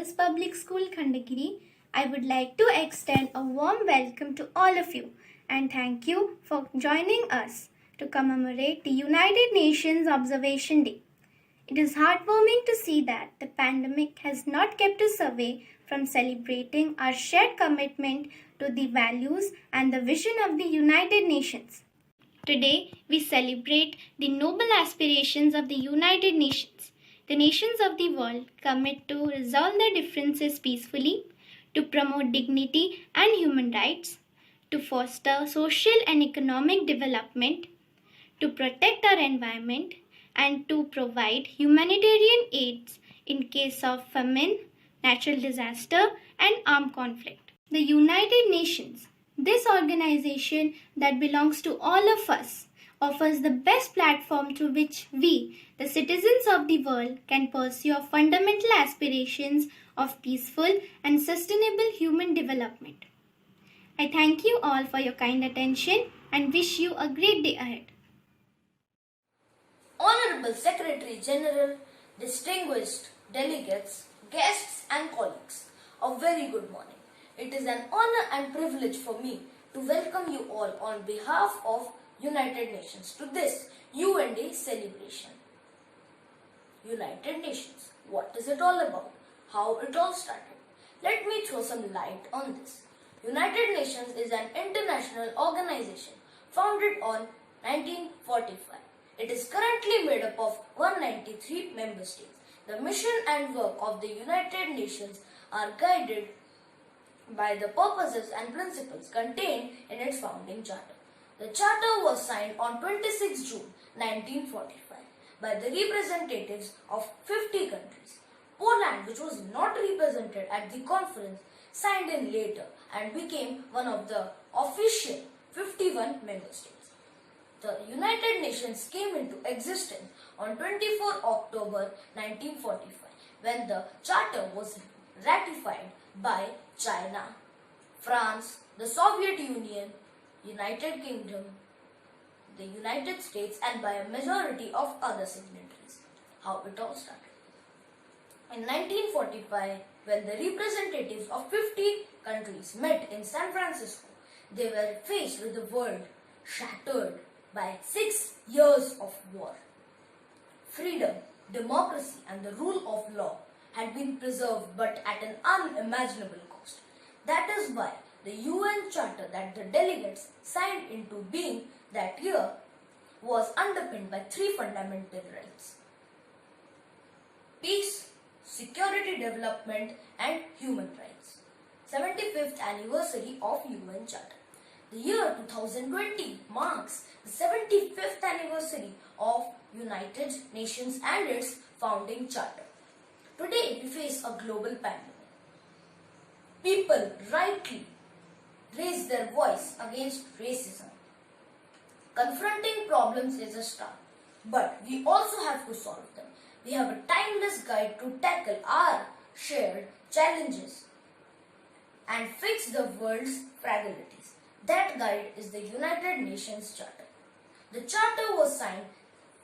Girls Public School, Khandagiri, I would like to extend a warm welcome to all of you and thank you for joining us to commemorate the United Nations Observation Day. It is heartwarming to see that the pandemic has not kept us away from celebrating our shared commitment to the values and the vision of the United Nations. Today, we celebrate the noble aspirations of the United Nations. The nations of the world commit to resolve their differences peacefully, to promote dignity and human rights, to foster social and economic development, to protect our environment, and to provide humanitarian aids in case of famine, natural disaster, and armed conflict. The United Nations, this organization that belongs to all of us, offers the best platform through which we, the citizens of the world, can pursue our fundamental aspirations of peaceful and sustainable human development. I thank you all for your kind attention and wish you a great day ahead. Honorable Secretary General, distinguished delegates, guests and colleagues, a very good morning. It is an honor and privilege for me to welcome you all on behalf of United Nations to this UN Day celebration. United Nations, what is it all about? How it all started? Let me throw some light on this. United Nations is an international organization founded on 1945. It is currently made up of 193 member states. The mission and work of the United Nations are guided by the purposes and principles contained in its founding charter. The charter was signed on 26 June 1945 by the representatives of 50 countries. Poland, which was not represented at the conference, signed in later and became one of the official 51 member states. The United Nations came into existence on 24 October 1945 when the charter was ratified by China, France, the Soviet Union, United Kingdom, the United States and by a majority of other signatories. How it all started. In 1945, when the representatives of 50 countries met in San Francisco, they were faced with a world shattered by 6 years of war. Freedom, democracy and the rule of law had been preserved but at an unimaginable cost. That is why the UN Charter that the delegates signed into being that year was underpinned by 3 fundamental rights: peace, security, development and human rights. 75th anniversary of UN Charter. The year 2020 marks the 75th anniversary of United Nations and its founding charter. Today we face a global pandemic. People rightly raise their voice against racism. Confronting problems is a start, but we also have to solve them. We have a timeless guide to tackle our shared challenges and fix the world's fragilities. That guide is the United Nations Charter. The Charter was signed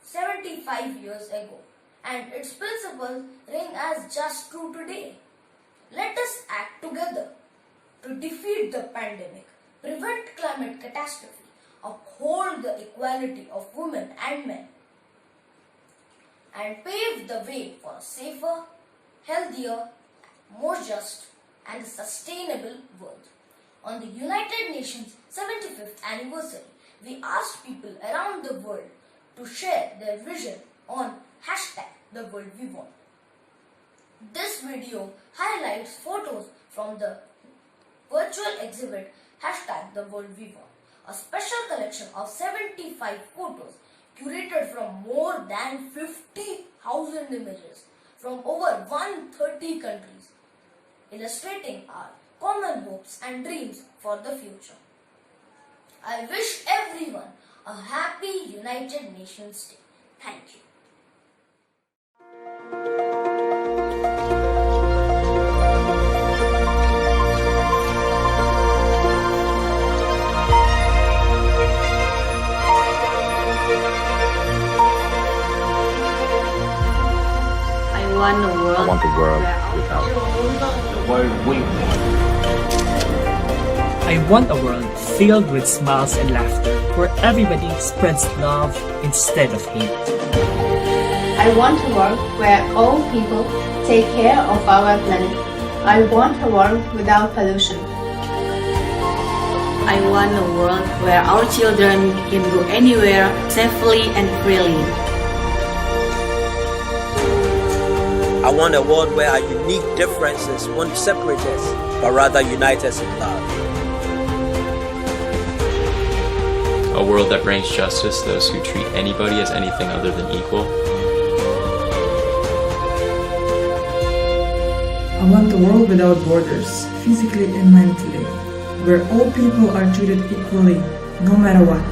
75 years ago and its principles ring as just true today. Let us act together to defeat the pandemic, prevent climate catastrophe, uphold the equality of women and men, and pave the way for a safer, healthier, more just and sustainable world. On the United Nations 75th anniversary, we asked people around the world to share their vision on #TheWorldWeWant. This video highlights photos from the virtual exhibit #TheWorldWeWant, a special collection of 75 photos curated from more than 50,000 images from over 130 countries, illustrating our common hopes and dreams for the future. I wish everyone a happy United Nations Day. Thank you. I want a world without the world we want. I want a world filled with smiles and laughter, where everybody spreads love instead of hate. I want a world where all people take care of our planet. I want a world without pollution. I want a world where our children can go anywhere safely and freely. I want a world where our unique differences won't separate us, but rather unite us in love. A world that brings justice to those who treat anybody as anything other than equal. I want a world without borders, physically and mentally, where all people are treated equally, no matter what.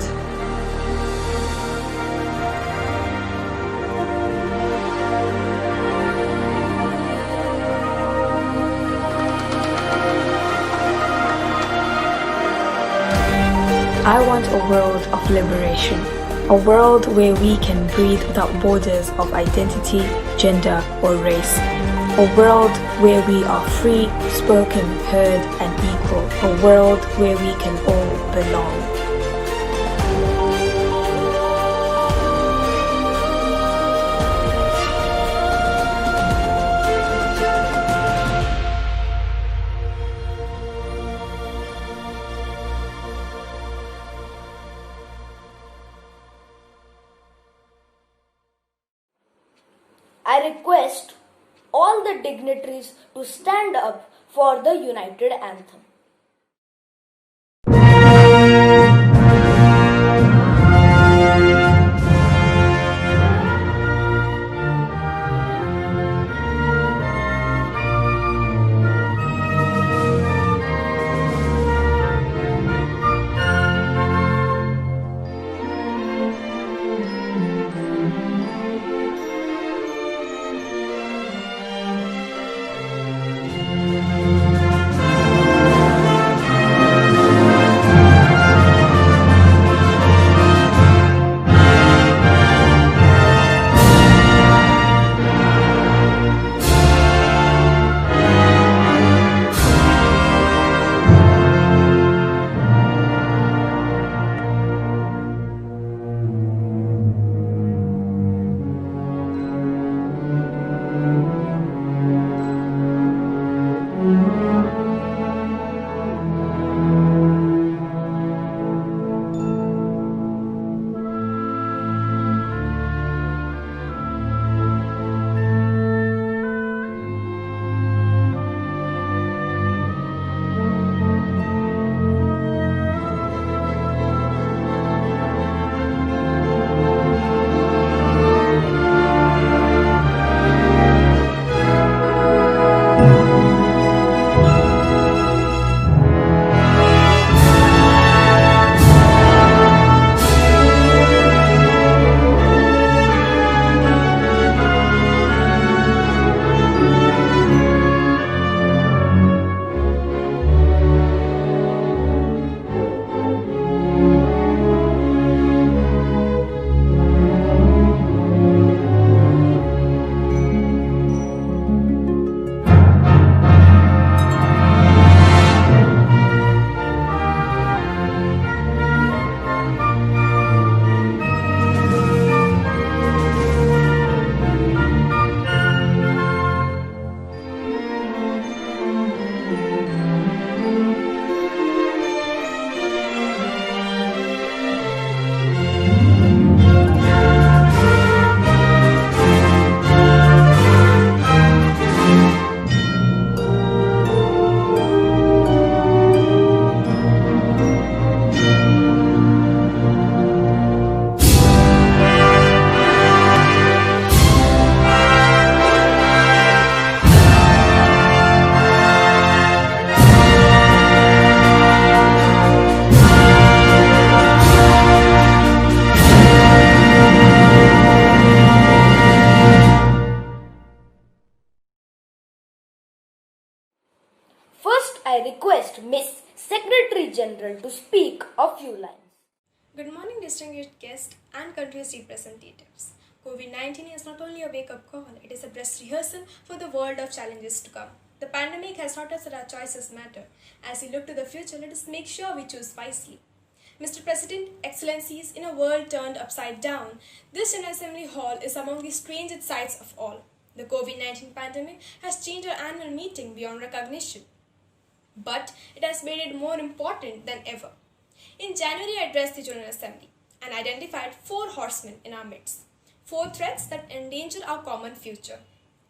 I want a world of liberation, a world where we can breathe without borders of identity, gender, or race. A world where we are free, spoken, heard, and equal. A world where we can all belong. I request all the dignitaries to stand up for the United Anthem. First, I request Miss Secretary General to speak a few lines. Good morning, distinguished guests and country's representatives. COVID-19 is not only a wake-up call, it is a dress rehearsal for the world of challenges to come. The pandemic has taught us that our choices matter. As we look to the future, let us make sure we choose wisely. Mr. President, Excellencies, in a world turned upside down, this General Assembly Hall is among the strangest sights of all. The COVID-19 pandemic has changed our annual meeting beyond recognition, but it has made it more important than ever. In January, I addressed the General Assembly and identified 4 horsemen in our midst, 4 threats that endanger our common future.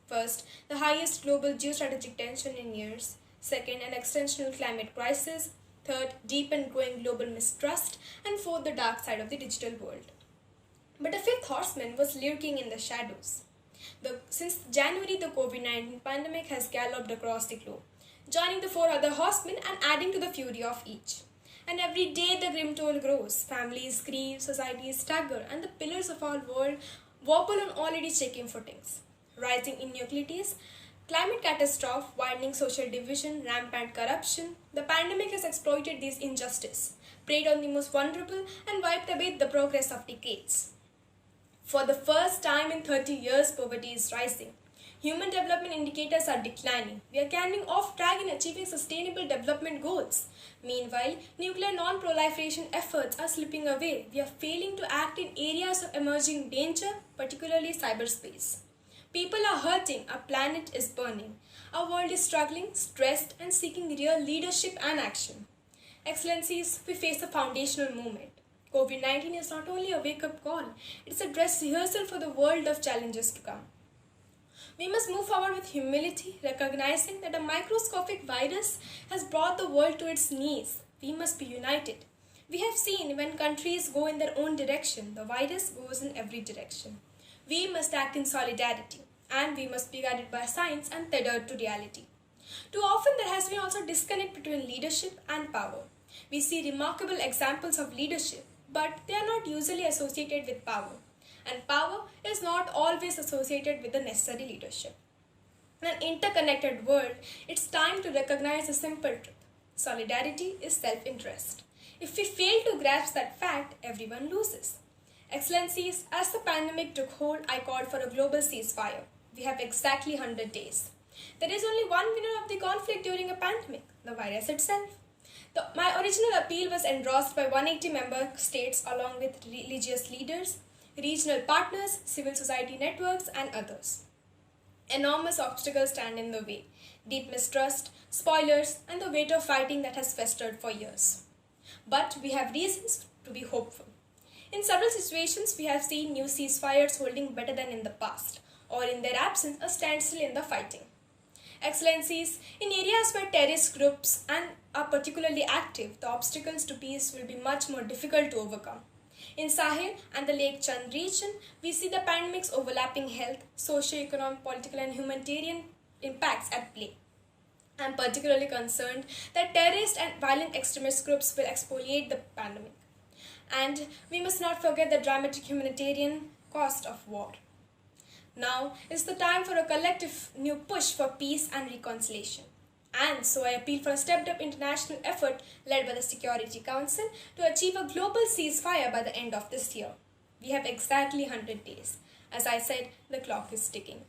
First, the highest global geostrategic tension in years. Second, an extensional climate crisis. Third, deep and growing global mistrust. And fourth, the dark side of the digital world. But a 5th horseman was lurking in the shadows. Since January, the COVID-19 pandemic has galloped across the globe, joining the 4 other horsemen and adding to the fury of each. And every day the grim toll grows. Families grieve, societies stagger, and the pillars of our world wobble on already shaking footings. Rising inequalities, climate catastrophe, widening social division, rampant corruption, the pandemic has exploited these injustices, preyed on the most vulnerable, and wiped away the progress of decades. For the first time in 30 years, poverty is rising. Human development indicators are declining. We are coming off track in achieving sustainable development goals. Meanwhile, nuclear non-proliferation efforts are slipping away. We are failing to act in areas of emerging danger, particularly cyberspace. People are hurting, our planet is burning. Our world is struggling, stressed, and seeking real leadership and action. Excellencies, we face a foundational moment. COVID-19 is not only a wake-up call, it's a dress rehearsal for the world of challenges to come. We must move forward with humility, recognizing that a microscopic virus has brought the world to its knees. We must be united. We have seen when countries go in their own direction, the virus goes in every direction. We must act in solidarity, and we must be guided by science and tethered to reality. Too often there has been also disconnect between leadership and power. We see remarkable examples of leadership, but they are not usually associated with power. And power is not always associated with the necessary leadership. In an interconnected world, it's time to recognize a simple truth. Solidarity is self-interest. If we fail to grasp that fact, everyone loses. Excellencies, as the pandemic took hold, I called for a global ceasefire. We have exactly 100 days. There is only one winner of the conflict during a pandemic, the virus itself. My original appeal was endorsed by 180 member states along with religious leaders, regional partners, civil society networks, and others. Enormous obstacles stand in the way: deep mistrust, spoilers, and the weight of fighting that has festered for years. But we have reasons to be hopeful. In several situations, we have seen new ceasefires holding better than in the past, or in their absence, a standstill in the fighting. Excellencies, in areas where terrorist groups are particularly active, the obstacles to peace will be much more difficult to overcome. In Sahel and the Lake Chad region, we see the pandemic's overlapping health, socio-economic, political, and humanitarian impacts at play. I am particularly concerned that terrorist and violent extremist groups will exfoliate the pandemic. And we must not forget the dramatic humanitarian cost of war. Now is the time for a collective new push for peace and reconciliation. And so I appeal for a stepped-up international effort led by the Security Council to achieve a global ceasefire by the end of this year. We have exactly 100 days. As I said, the clock is ticking.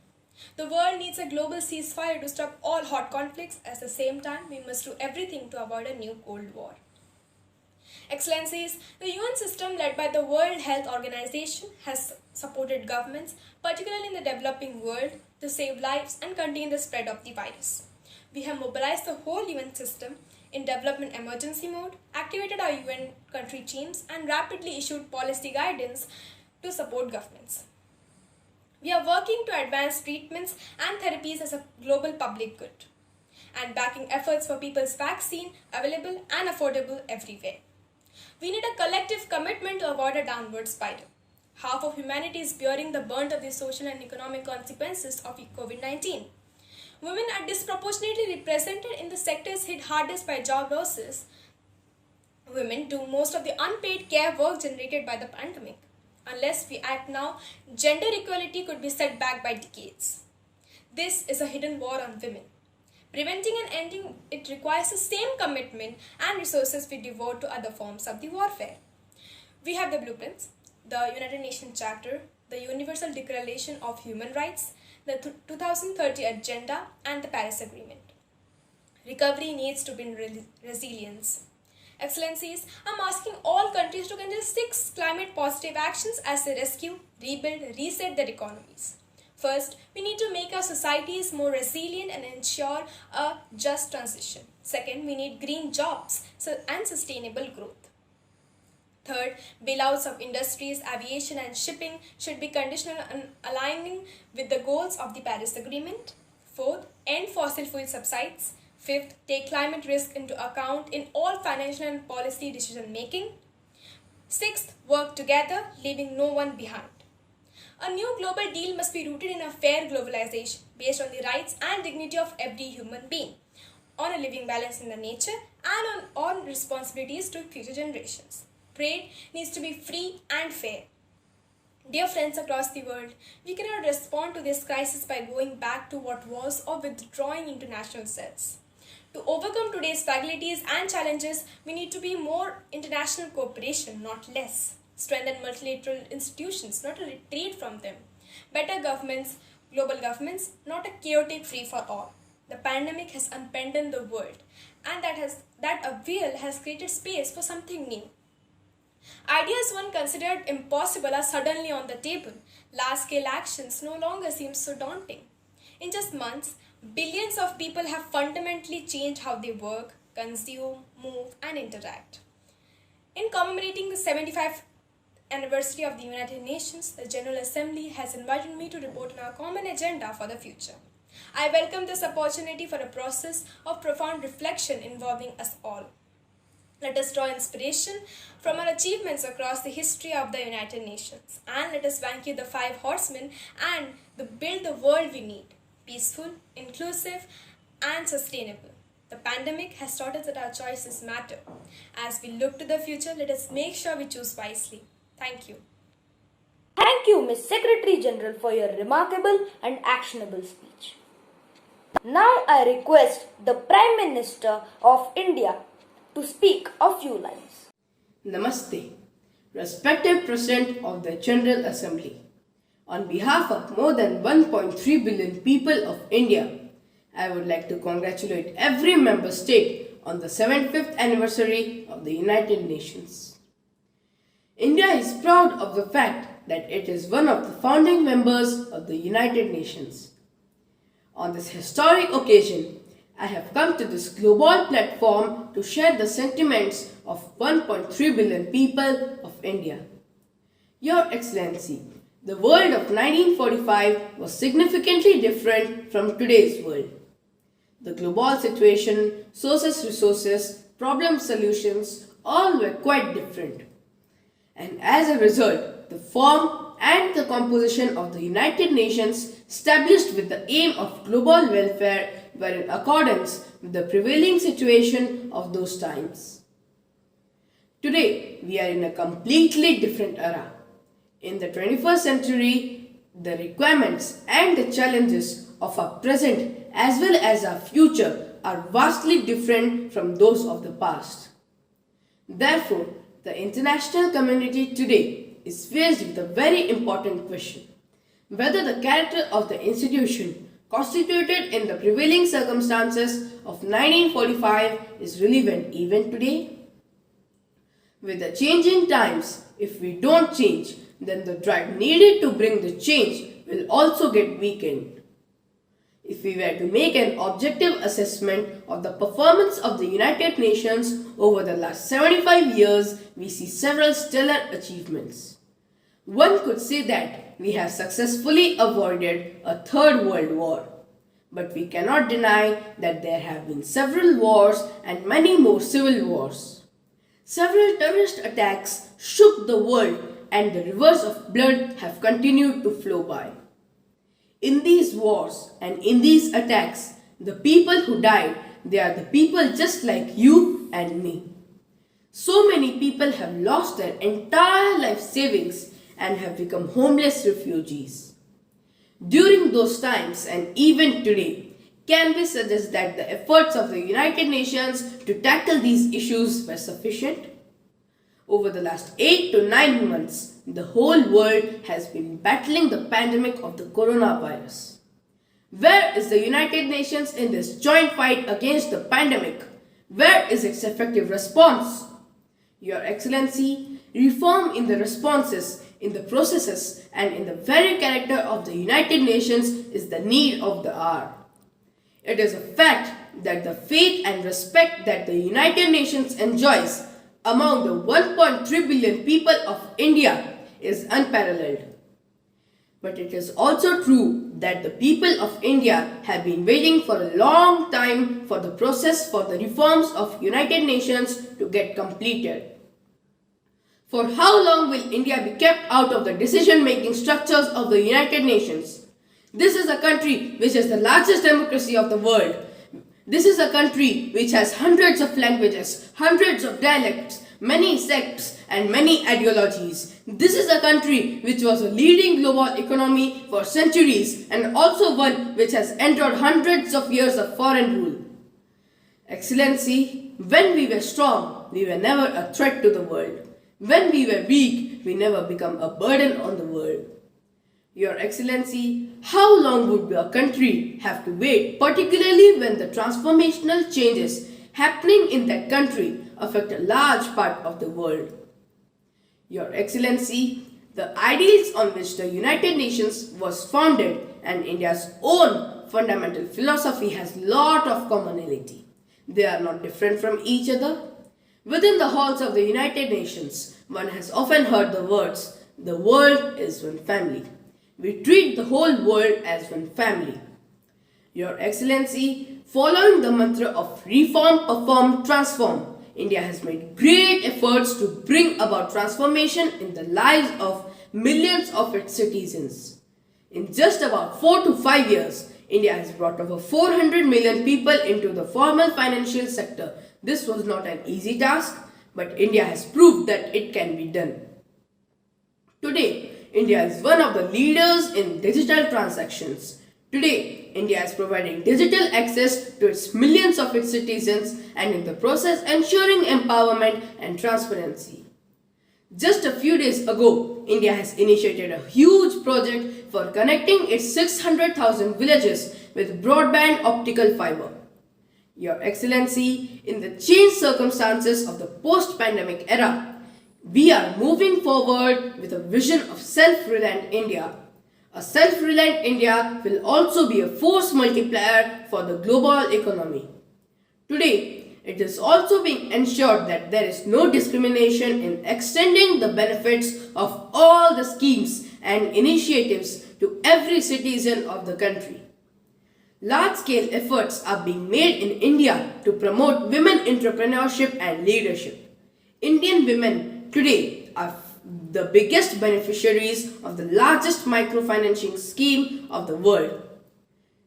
The world needs a global ceasefire to stop all hot conflicts. At the same time, we must do everything to avoid a new Cold War. Excellencies, the UN system led by the World Health Organization has supported governments, particularly in the developing world, to save lives and contain the spread of the virus. We have mobilized the whole UN system in development emergency mode, activated our UN country teams, and rapidly issued policy guidance to support governments. We are working to advance treatments and therapies as a global public good, and backing efforts for people's vaccine available and affordable everywhere. We need a collective commitment to avoid a downward spiral. Half of humanity is bearing the brunt of the social and economic consequences of COVID-19. Women are disproportionately represented in the sectors hit hardest by job losses. Women do most of the unpaid care work generated by the pandemic. Unless we act now, gender equality could be set back by decades. This is a hidden war on women. Preventing and ending it requires the same commitment and resources we devote to other forms of the warfare. We have the blueprints, the United Nations Charter, the Universal Declaration of Human Rights, the 2030 Agenda, and the Paris Agreement. Recovery needs to build resilience. Excellencies, I'm asking all countries to consider 6 climate positive actions as they rescue, rebuild, reset their economies. First, we need to make our societies more resilient and ensure a just transition. Second, we need green jobs and sustainable growth. Third, bailouts of industries, aviation and shipping should be conditional on aligning with the goals of the Paris Agreement. Fourth, end fossil fuel subsides. Fifth, take climate risk into account in all financial and policy decision making. Sixth, work together, leaving no one behind. A new global deal must be rooted in a fair globalization based on the rights and dignity of every human being, on a living balance in the nature, and on responsibilities to future generations. Trade needs to be free and fair. Dear friends across the world, we cannot respond to this crisis by going back to what was or withdrawing into national selves. To overcome today's fragilities and challenges, we need to be more international cooperation, not less. Strengthen multilateral institutions, not a retreat from them. Better governments, global governments, not a chaotic free-for-all. The pandemic has upended the world, and that upheaval has created space for something new. Ideas once considered impossible are suddenly on the table. Large-scale actions no longer seem so daunting. In just months, billions of people have fundamentally changed how they work, consume, move, and interact. In commemorating the 75th anniversary of the United Nations, the General Assembly has invited me to report on our common agenda for the future. I welcome this opportunity for a process of profound reflection involving us all. Let us draw inspiration from our achievements across the history of the United Nations, and let us vanquish the 5 horsemen and build the world we need: peaceful, inclusive, and sustainable. The pandemic has taught us that our choices matter. As we look to the future, let us make sure we choose wisely. Thank you. Thank you, Ms. Secretary General, for your remarkable and actionable speech. Now I request the Prime Minister of India to speak a few lines. Namaste, respected President of the General Assembly. On behalf of more than 1.3 billion people of India, I would like to congratulate every member state on the 75th anniversary of the United Nations. India is proud of the fact that it is one of the founding members of the United Nations. On this historic occasion, I have come to this global platform to share the sentiments of 1.3 billion people of India. Your Excellency, the world of 1945 was significantly different from today's world. The global situation, resources, problem solutions, all were quite different. And as a result, the form and the composition of the United Nations established with the aim of global welfare were in accordance with the prevailing situation of those times. Today, we are in a completely different era. In the 21st century, the requirements and the challenges of our present as well as our future are vastly different from those of the past. Therefore, the international community today is faced with a very important question: whether the character of the institution constituted in the prevailing circumstances of 1945 is relevant even today. With the changing times, if we don't change, then the drive needed to bring the change will also get weakened. If we were to make an objective assessment of the performance of the United Nations over the last 75 years, we see several stellar achievements. One could say that we have successfully avoided a third world war. But we cannot deny that there have been several wars and many more civil wars. Several terrorist attacks shook the world and the rivers of blood have continued to flow by. In these wars and in these attacks, the people who died, they are the people just like you and me. So many people have lost their entire life savings and have become homeless refugees. During those times and even today, can we suggest that the efforts of the United Nations to tackle these issues were sufficient? Over the last 8 to 9 months, the whole world has been battling the pandemic of the coronavirus. Where is the United Nations in this joint fight against the pandemic? Where is its effective response? Your Excellency, reform in the responses, in the processes, and in the very character of the United Nations is the need of the hour. It is a fact that the faith and respect that the United Nations enjoys among the 1.3 billion people of India is unparalleled. But it is also true that the people of India have been waiting for a long time for the process for the reforms of United Nations to get completed. For how long will India be kept out of the decision-making structures of the United Nations? This is a country which is the largest democracy of the world. This is a country which has hundreds of languages, hundreds of dialects, many sects and many ideologies. This is a country which was a leading global economy for centuries and also one which has endured hundreds of years of foreign rule. Excellency, when we were strong, we were never a threat to the world. When we were weak, we never become a burden on the world. Your Excellency, how long would a country have to wait, particularly when the transformational changes happening in that country affect a large part of the world? Your Excellency, the ideals on which the United Nations was founded and India's own fundamental philosophy has lot of commonality. They are not different from each other. Within the halls of the United Nations, one has often heard the words, "The world is one family." We treat the whole world as one family. Your Excellency, following the mantra of reform, perform, transform, India has made great efforts to bring about transformation in the lives of millions of its citizens. In just about 4 to 5 years, India has brought over 400 million people into the formal financial sector. This was not an easy task, but India has proved that it can be done. Today, India is one of the leaders in digital transactions. Today, India is providing digital access to its millions of its citizens and in the process ensuring empowerment and transparency. Just a few days ago, India has initiated a huge project for connecting its 600,000 villages with broadband optical fiber. Your Excellency, in the changed circumstances of the post-pandemic era, we are moving forward with a vision of self-reliant India. A self-reliant India will also be a force multiplier for the global economy. Today, it is also being ensured that there is no discrimination in extending the benefits of all the schemes and initiatives to every citizen of the country. Large-scale efforts are being made in India to promote women entrepreneurship and leadership. Indian women today are the biggest beneficiaries of the largest microfinancing scheme of the world.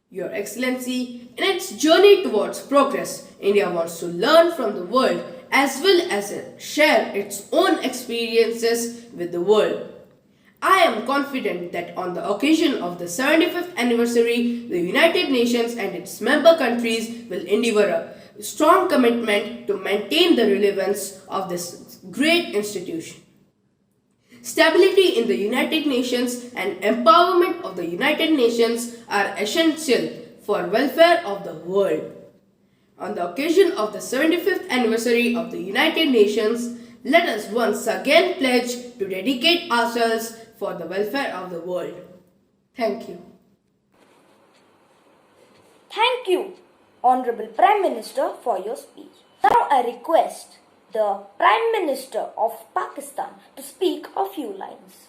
Your Excellency, in its journey towards progress, India wants to learn from the world as well as share its own experiences with the world. I am confident that on the occasion of the 75th anniversary, the United Nations and its member countries will endeavor a strong commitment to maintain the relevance of this great institution. Stability in the United Nations and empowerment of the United Nations are essential for welfare of the world. On the occasion of the 75th anniversary of the United Nations, let us once again pledge to dedicate ourselves for the welfare of the world. Thank you. Thank you, Honorable Prime Minister, for your speech. Now I request the Prime Minister of Pakistan to speak a few lines.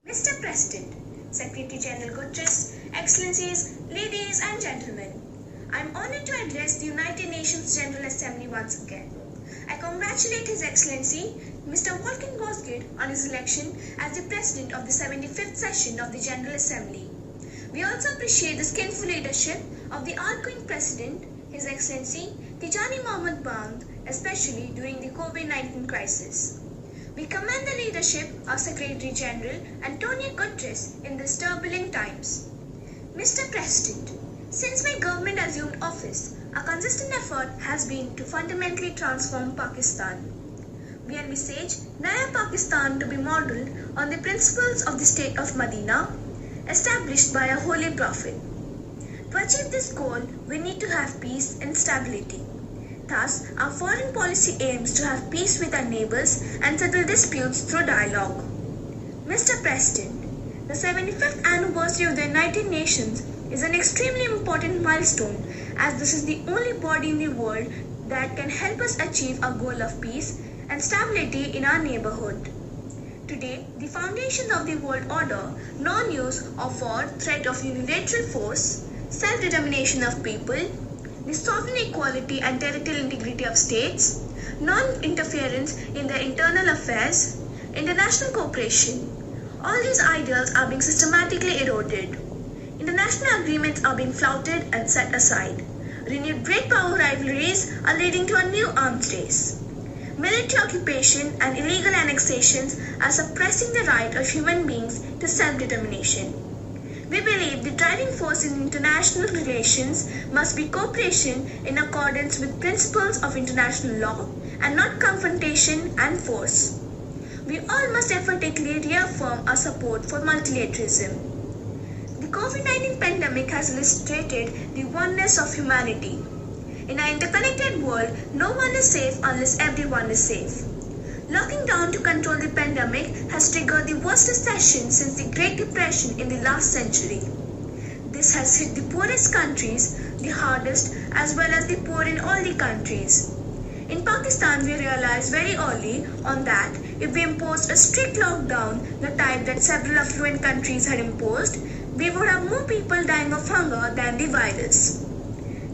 Mr. President, Secretary General Guterres, Excellencies, ladies and gentlemen, I am honored to address the United Nations General Assembly once again. I congratulate His Excellency, Mr. Volkan Bozkır, on his election as the President of the 75th session of the General Assembly. We also appreciate the skillful leadership of the outgoing President, His Excellency Tijani Mohammed Band, especially during the COVID-19 crisis. We commend the leadership of Secretary General Antonio Guterres in these turbulent times. Mr. President, since my government assumed office, a consistent effort has been to fundamentally transform Pakistan. We envisage Naya Pakistan to be modelled on the principles of the state of Medina, established by a holy prophet. To achieve this goal, we need to have peace and stability. Thus, our foreign policy aims to have peace with our neighbors and settle disputes through dialogue. Mr. President, the 75th anniversary of the United Nations is an extremely important milestone, as this is the only body in the world that can help us achieve our goal of peace and stability in our neighborhood. Today, the foundations of the world order, non-use of war, threat of unilateral force, self-determination of people, the sovereign equality and territorial integrity of states, non-interference in their internal affairs, international cooperation. All these ideals are being systematically eroded. International agreements are being flouted and set aside. Renewed great power rivalries are leading to a new arms race. Military occupation and illegal annexations are suppressing the right of human beings to self-determination. We believe the driving force in international relations must be cooperation in accordance with principles of international law and not confrontation and force. We all must emphatically reaffirm our support for multilateralism. The COVID-19 pandemic has illustrated the oneness of humanity. In our interconnected world, no one is safe unless everyone is safe. Locking down to control the pandemic has triggered the worst recession since the Great Depression in the last century. This has hit the poorest countries the hardest, as well as the poor in all the countries. In Pakistan, we realized very early on that if we imposed a strict lockdown, the type that several affluent countries had imposed, we would have more people dying of hunger than the virus.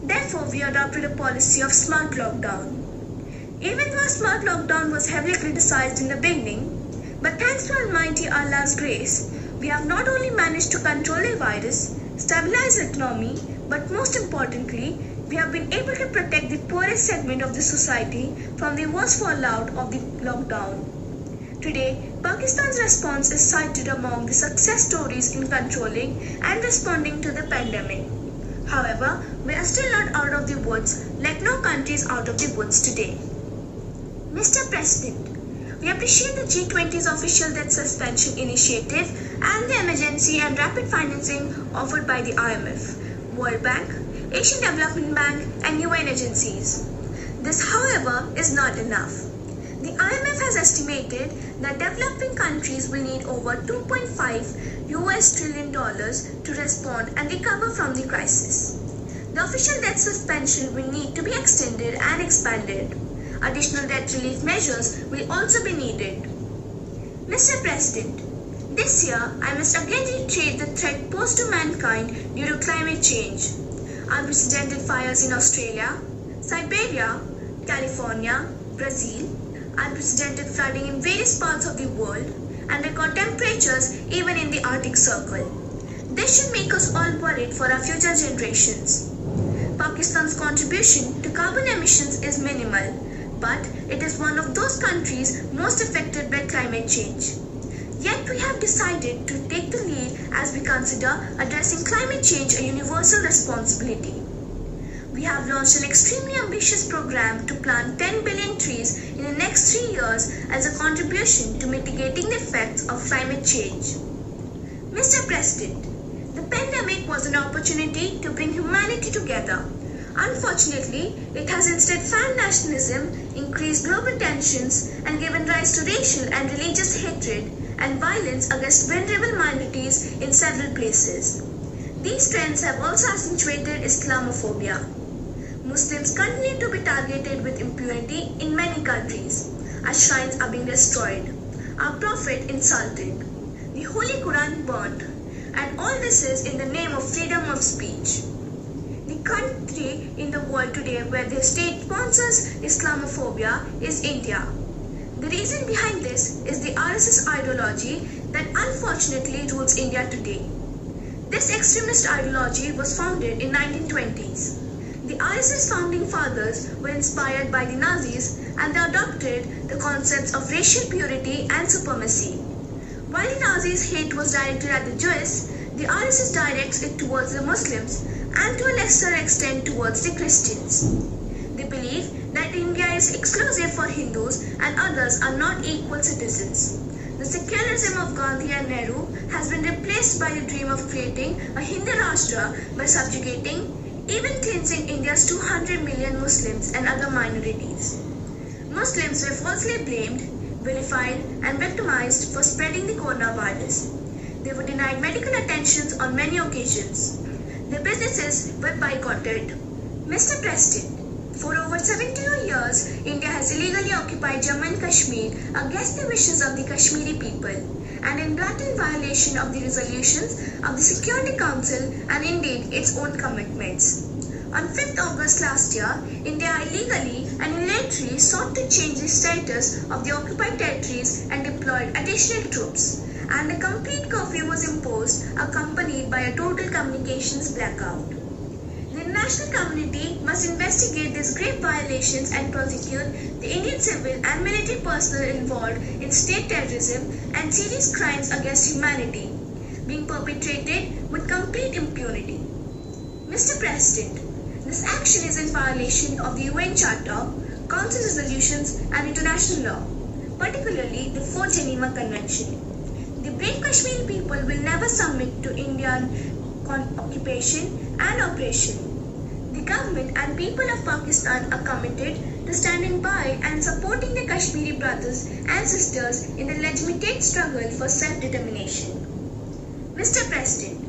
Therefore, we adopted a policy of smart lockdown. Even though a smart lockdown was heavily criticized in the beginning, but thanks to Almighty Allah's grace, we have not only managed to control the virus, stabilize the economy, but most importantly, we have been able to protect the poorest segment of the society from the worst fallout of the lockdown. Today, Pakistan's response is cited among the success stories in controlling and responding to the pandemic. However, we are still not out of the woods, like no country is out of the woods today. Mr. President, we appreciate the G20's official debt suspension initiative and the emergency and rapid financing offered by the IMF, World Bank, Asian Development Bank, and UN agencies. This, however, is not enough. The IMF has estimated that developing countries will need over $2.5 trillion to respond and recover from the crisis. The official debt suspension will need to be extended and expanded. Additional debt relief measures will also be needed. Mr. President, this year I must again reiterate the threat posed to mankind due to climate change. Unprecedented fires in Australia, Siberia, California, Brazil, unprecedented flooding in various parts of the world, and record temperatures even in the Arctic Circle. This should make us all worried for our future generations. Pakistan's contribution to carbon emissions is minimal, but it is one of those countries most affected by climate change. Yet we have decided to take the lead as we consider addressing climate change a universal responsibility. We have launched an extremely ambitious program to plant 10 billion trees in the next 3 years as a contribution to mitigating the effects of climate change. Mr. President, the pandemic was an opportunity to bring humanity together. Unfortunately, it has instead fanned nationalism, increased global tensions, and given rise to racial and religious hatred and violence against vulnerable minorities in several places. These trends have also accentuated Islamophobia. Muslims continue to be targeted with impunity in many countries. Our shrines are being destroyed, our Prophet insulted, the Holy Quran burned, and all this is in the name of freedom of speech. The country in the world today where the state sponsors Islamophobia is India. The reason behind this is the RSS ideology that unfortunately rules India today. This extremist ideology was founded in 1920s. The RSS founding fathers were inspired by the Nazis and they adopted the concepts of racial purity and supremacy. While the Nazis' hate was directed at the Jews, the RSS directs it towards the Muslims and to a lesser extent towards the Christians. They believe that India is exclusive for Hindus and others are not equal citizens. The secularism of Gandhi and Nehru has been replaced by the dream of creating a Hindu Rashtra by subjugating, even cleansing India's 200 million Muslims and other minorities. Muslims were falsely blamed, vilified and victimized for spreading the coronavirus. They were denied medical attentions on many occasions. Their businesses were boycotted. Mr. President, for over 72 years, India has illegally occupied Jammu and Kashmir against the wishes of the Kashmiri people and in blatant violation of the resolutions of the Security Council and indeed its own commitments. On 5th August last year, India illegally and unilaterally sought to change the status of the occupied territories and deployed additional troops, and a complete curfew was imposed accompanied by a total communications blackout. The international community must investigate these grave violations and prosecute the Indian civil and military personnel involved in state terrorism and serious crimes against humanity, being perpetrated with complete impunity. Mr. President, this action is in violation of the UN Charter, Council resolutions and international law, particularly the 4th Geneva Convention. The brave Kashmiri people will never submit to Indian occupation and oppression. The government and people of Pakistan are committed to standing by and supporting the Kashmiri brothers and sisters in the legitimate struggle for self-determination. Mr. President,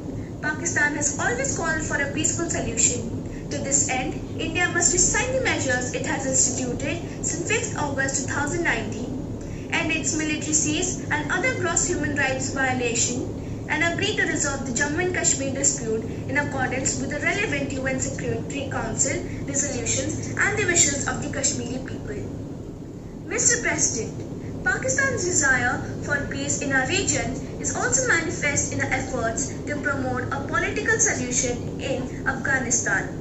Pakistan has always called for a peaceful solution. To this end, India must resign the measures it has instituted since 5th August 2019, end its military siege and other gross human rights violations, and agree to resolve the Jammu and Kashmir dispute in accordance with the relevant UN Security Council resolutions and the wishes of the Kashmiri people. Mr. President, Pakistan's desire for peace in our region is also manifest in our efforts to promote a political solution in Afghanistan.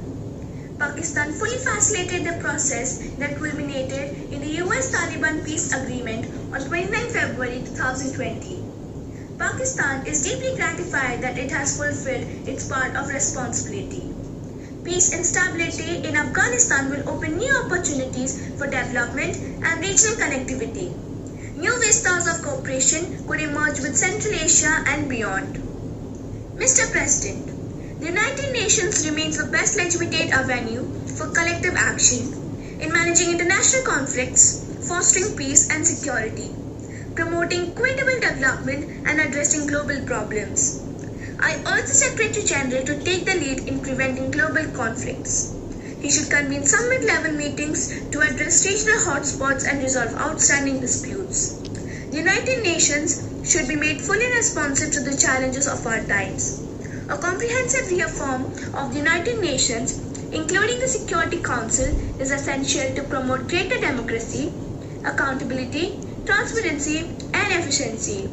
Pakistan fully facilitated the process that culminated in the US-Taliban peace agreement on 29 February 2020. Pakistan is deeply gratified that it has fulfilled its part of responsibility. Peace and stability in Afghanistan will open new opportunities for development and regional connectivity. New vistas of cooperation could emerge with Central Asia and beyond. Mr. President, the United Nations remains the best legitimate avenue for collective action in managing international conflicts, fostering peace and security, promoting equitable development and addressing global problems. I urge the Secretary General to take the lead in preventing global conflicts. He should convene summit-level meetings to address regional hotspots and resolve outstanding disputes. The United Nations should be made fully responsive to the challenges of our times. A comprehensive reform of the United Nations, including the Security Council, is essential to promote greater democracy, accountability, transparency, and efficiency.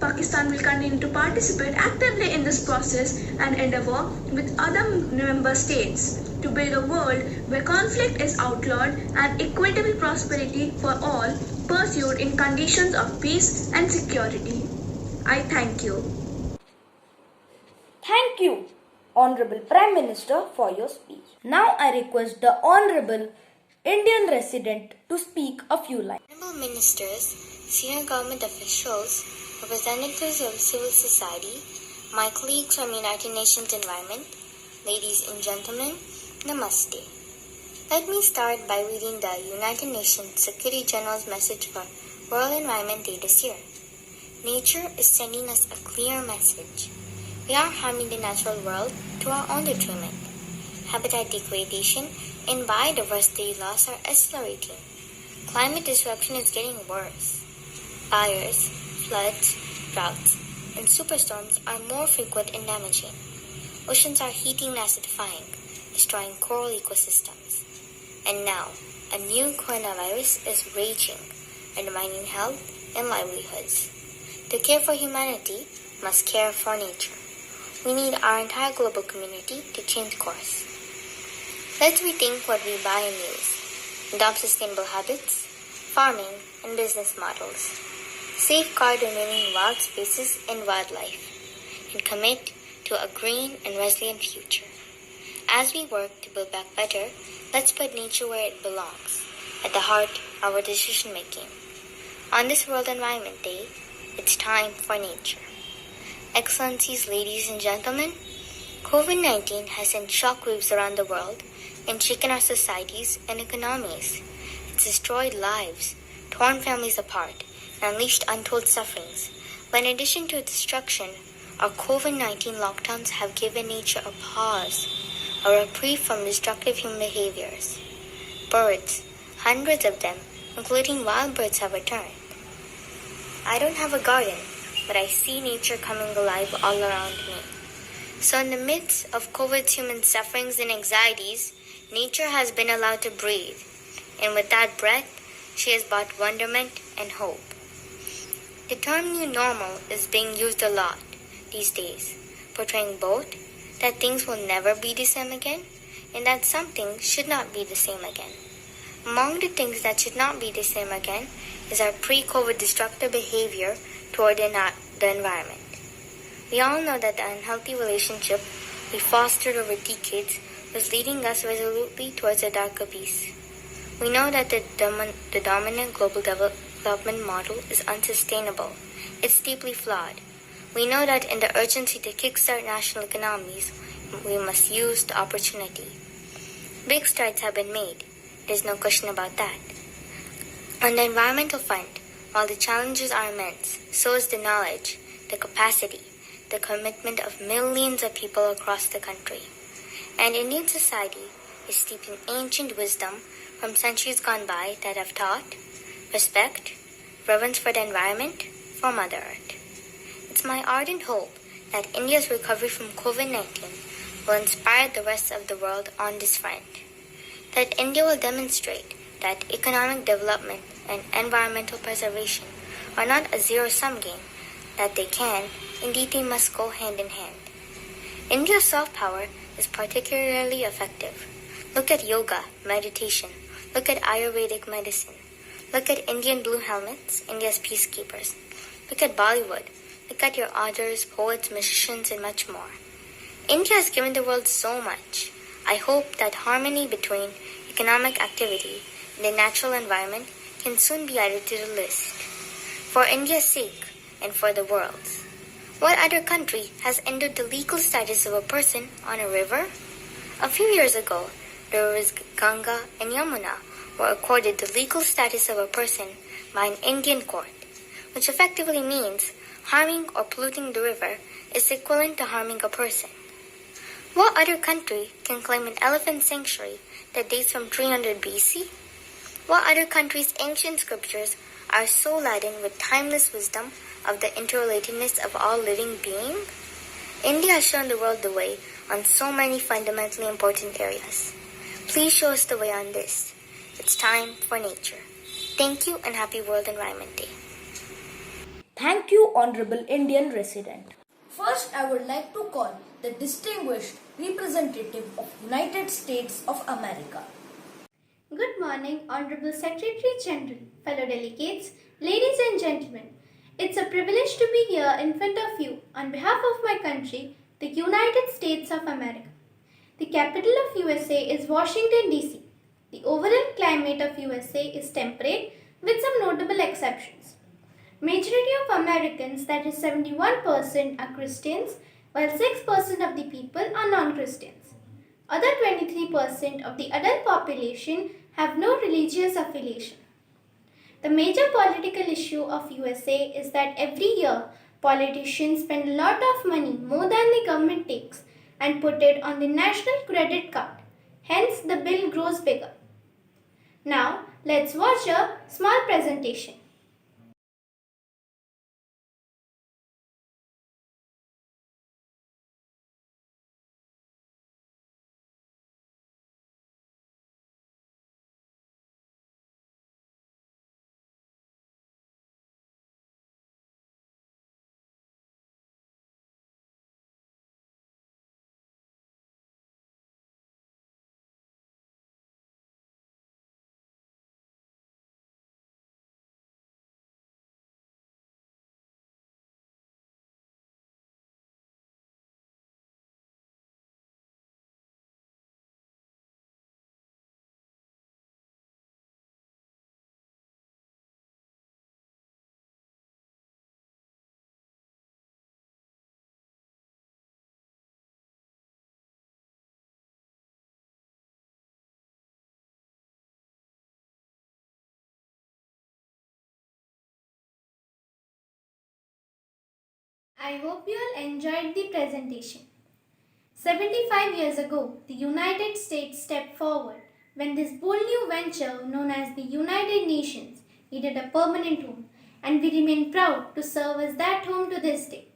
Pakistan will continue to participate actively in this process and endeavor with other member states to build a world where conflict is outlawed and equitable prosperity for all pursued in conditions of peace and security. I thank you. Thank you, Honorable Prime Minister, for your speech. Now I request the Honorable Indian resident to speak a few lines. Honorable Ministers, senior government officials, representatives of civil society, my colleagues from United Nations Environment, ladies and gentlemen, Namaste. Let me start by reading the United Nations Secretary General's message for World Environment Day this year. Nature is sending us a clear message. We are harming the natural world to our own detriment. Habitat degradation and biodiversity loss are accelerating. Climate disruption is getting worse. Fires, floods, droughts, and superstorms are more frequent and damaging. Oceans are heating and acidifying, destroying coral ecosystems. And now, a new coronavirus is raging, undermining health and livelihoods. To care for humanity must care for nature. We need our entire global community to change course. Let's rethink what we buy and use, adopt sustainable habits, farming, and business models, safeguard remaining wild spaces and wildlife, and commit to a green and resilient future. As we work to build back better, let's put nature where it belongs, at the heart of our decision making. On this World Environment Day, It's time for nature. Excellencies, ladies and gentlemen, COVID-19 has sent shockwaves around the world and shaken our societies and economies. It's destroyed lives, torn families apart, and unleashed untold sufferings. But in addition to destruction, our COVID-19 lockdowns have given nature a pause, a reprieve from destructive human behaviors. Birds, hundreds of them, including wild birds, have returned. I don't have a garden, but I see nature coming alive all around me. So in the midst of COVID's human sufferings and anxieties, nature has been allowed to breathe. And with that breath, she has brought wonderment and hope. The term new normal is being used a lot these days, portraying both that things will never be the same again and that something should not be the same again. Among the things that should not be the same again is our pre-COVID destructive behavior toward the environment. We all know that the unhealthy relationship we fostered over decades was leading us resolutely towards a dark abyss. We know that the dominant global development model is unsustainable. It's deeply flawed. We know that in the urgency to kickstart national economies, we must use the opportunity. Big strides have been made. There's no question about that. On the environmental front, while the challenges are immense, so is the knowledge, the capacity, the commitment of millions of people across the country. And Indian society is steeped in ancient wisdom from centuries gone by that have taught respect, reverence for the environment, for Mother Earth. It's my ardent hope that India's recovery from COVID-19 will inspire the rest of the world on this front. That India will demonstrate that economic development and environmental preservation are not a zero-sum game, that they can, indeed they must go hand in hand. India's soft power is particularly effective. Look at yoga, meditation. Look at Ayurvedic medicine. Look at Indian blue helmets, India's peacekeepers. Look at Bollywood. Look at your authors, poets, musicians, and much more. India has given the world so much. I hope that harmony between economic activity and the natural environment can soon be added to the list. For India's sake and for the world's. What other country has ended the legal status of a person on a river? A few years ago, the rivers Ganga and Yamuna were accorded the legal status of a person by an Indian court, which effectively means harming or polluting the river is equivalent to harming a person. What other country can claim an elephant sanctuary that dates from 300 BC? What other country's ancient scriptures are so laden with timeless wisdom of the interrelatedness of all living beings? India has shown the world the way on so many fundamentally important areas. Please show us the way on this. It's time for nature. Thank you and happy World Environment Day. Thank you, Honorable Indian Resident. First, I would like to call the distinguished representative of United States of America. Good morning, Honorable Secretary General, fellow delegates, ladies and gentlemen. It's a privilege to be here in front of you on behalf of my country, the United States of America. The capital of USA is Washington, D.C. The overall climate of USA is temperate with some notable exceptions. Majority of Americans, that is 71%, are Christians, while 6% of the people are non-Christians. Other 23% of the adult population have no religious affiliation. The major political issue of USA is that every year politicians spend a lot of money, more than the government takes, and put it on the national credit card. Hence, the bill grows bigger. Now, let's watch a small presentation. I hope you all enjoyed the presentation. 75 years ago, the United States stepped forward when this bold new venture known as the United Nations needed a permanent home, and we remain proud to serve as that home to this day.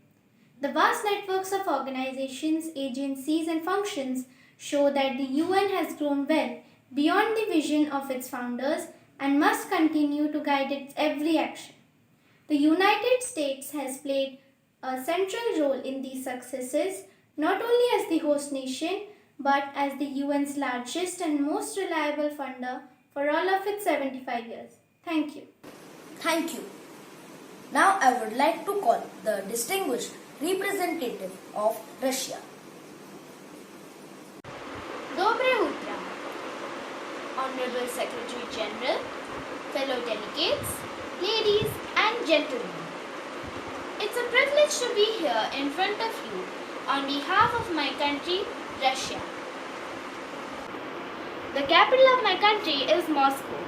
The vast networks of organizations, agencies, and functions show that the UN has grown well beyond the vision of its founders and must continue to guide its every action. The United States has played a central role in these successes, not only as the host nation, but as the UN's largest and most reliable funder for all of its 75 years. Thank you. Thank you. Now I would like to call the distinguished representative of Russia. Dobre Utro, Honorable Secretary General, fellow delegates, ladies and gentlemen. It's a privilege to be here in front of you on behalf of my country, Russia. The capital of my country is Moscow.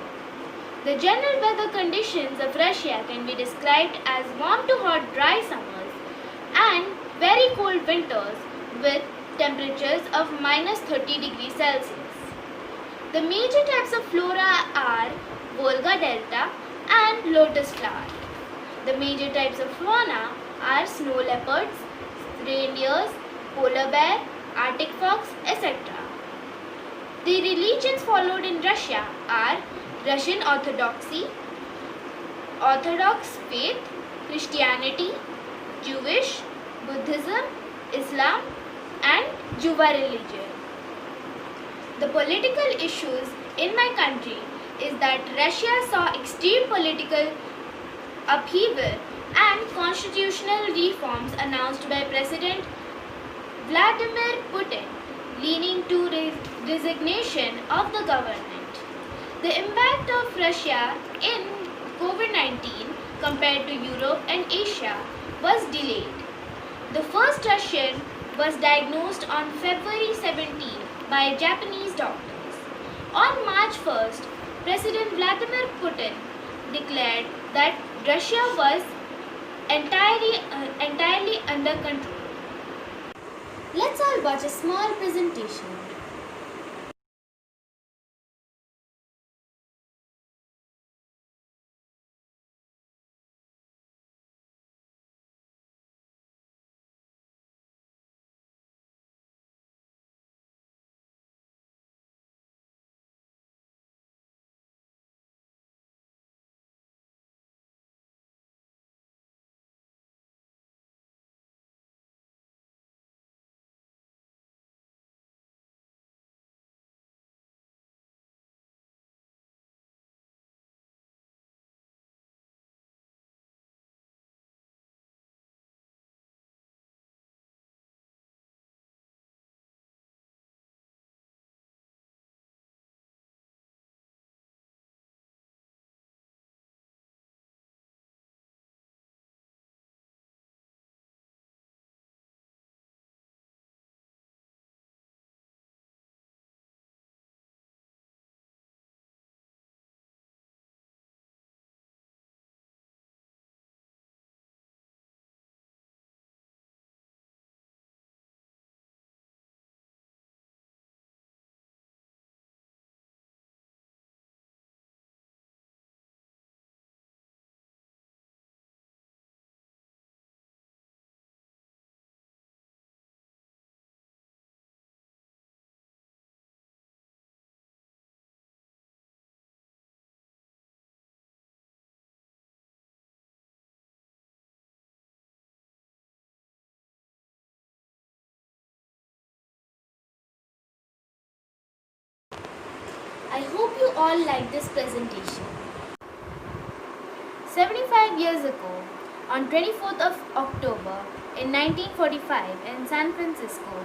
The general weather conditions of Russia can be described as warm to hot dry summers and very cold winters with temperatures of -30 degrees Celsius. The major types of flora are Volga Delta and lotus flower. The major types of fauna are snow leopards, reindeers, polar bear, Arctic fox, etc. The religions followed in Russia are Russian Orthodoxy, Orthodox faith, Christianity, Jewish, Buddhism, Islam, and Juva religion. The political issues in my country is that Russia saw extreme political upheaval and constitutional reforms announced by President Vladimir Putin, leading to resignation of the government. The impact of Russia in COVID-19 compared to Europe and Asia was delayed. The first Russian was diagnosed on February 17 by Japanese doctors. On March 1st, President Vladimir Putin declared that Russia was entirely under control. Let's all watch a small presentation. I hope you all like this presentation. 75 years ago, on 24th of October in 1945 in San Francisco,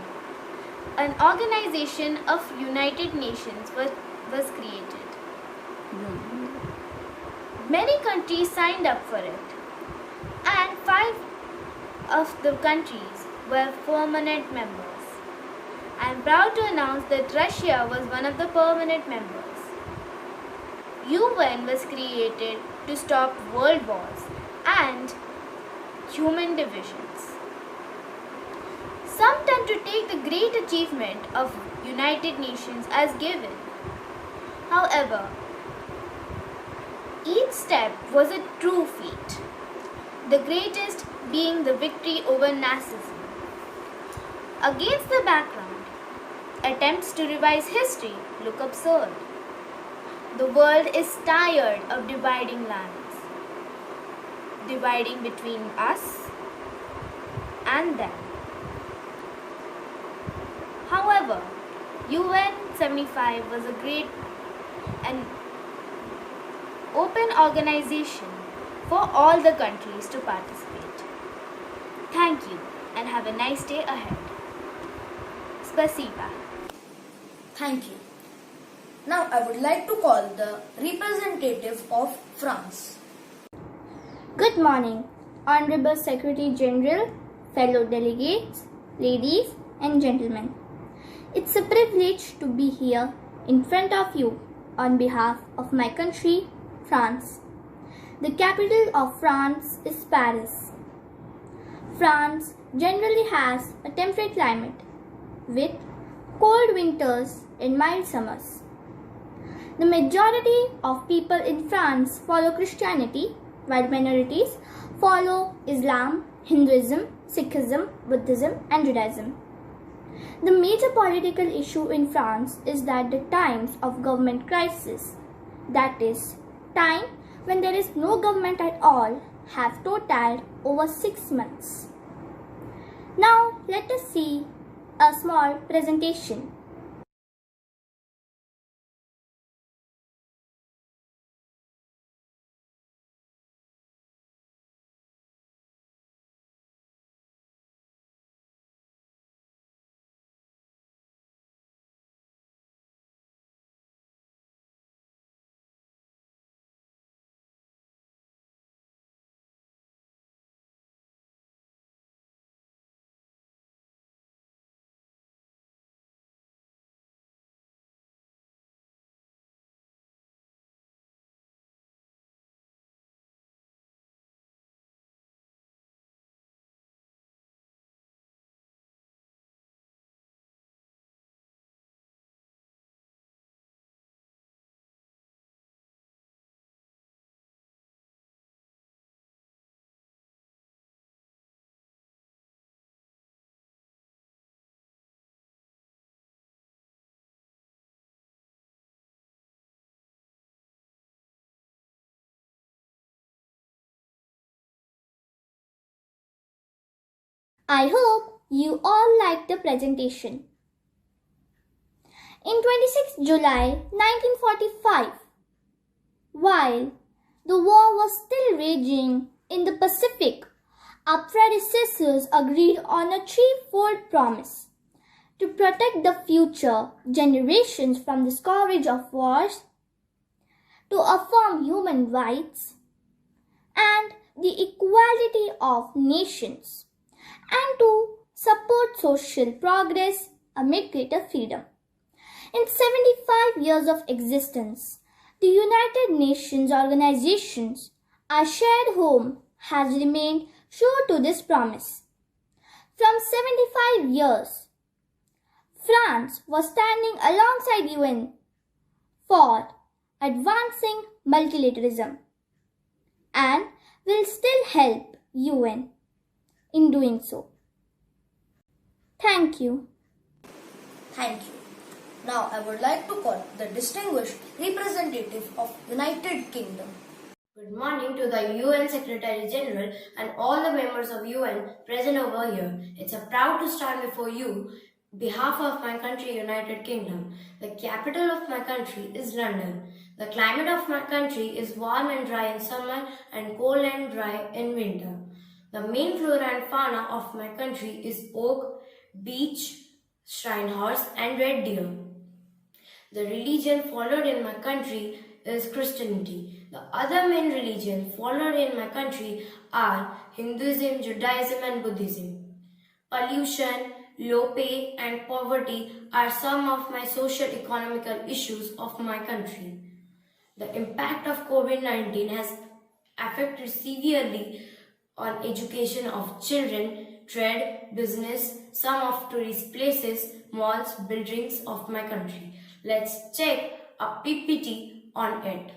an organization of United Nations was created. Many countries signed up for it, and 5 of the countries were permanent members. I am proud to announce that Russia was one of the permanent members. UN was created to stop world wars and human divisions. Some tend to take the great achievement of United Nations as given. However, each step was a true feat, the greatest being the victory over Nazism. Against the background, attempts to revise history look absurd. The world is tired of dividing lands, dividing between us and them. However, UN 75 was a great and open organization for all the countries to participate. Thank you and have a nice day ahead. Spasiba. Thank you. Now I would like to call the representative of France. Good morning, Honorable Secretary General, fellow delegates, ladies and gentlemen. It's a privilege to be here in front of you on behalf of my country, France. The capital of France is Paris. France generally has a temperate climate with cold winters and mild summers. The majority of people in France follow Christianity, while minorities follow Islam, Hinduism, Sikhism, Buddhism and Judaism. The major political issue in France is that the times of government crisis, that is, time when there is no government at all, have totaled over 6 months. Now let us see a small presentation. I hope you all liked the presentation. In 26 July 1945, while the war was still raging in the Pacific, our predecessors agreed on a threefold promise: to protect the future generations from the scourge of wars, to affirm human rights and the equality of nations, and to support social progress amid greater freedom. In 75 years of existence, the United Nations organizations, our shared home, has remained true to this promise. From 75 years, France was standing alongside UN for advancing multilateralism and will still help UN in doing so. Thank you. Thank you. Now I would like to call the distinguished representative of United Kingdom. Good morning to the UN Secretary General and all the members of UN present over here. It's a proud to stand before you behalf of my country, United Kingdom. The capital of my country is London. The climate of my country is warm and dry in summer and cold and dry in winter. The main flora and fauna of my country is oak, beech, shrine horse and red deer. The religion followed in my country is Christianity. The other main religions followed in my country are Hinduism, Judaism and Buddhism. Pollution, low pay and poverty are some of my socio-economical issues of my country. The impact of COVID-19 has affected severely on education of children trade, business, some of tourist places, malls, buildings of my country. Let's check a PPT on it.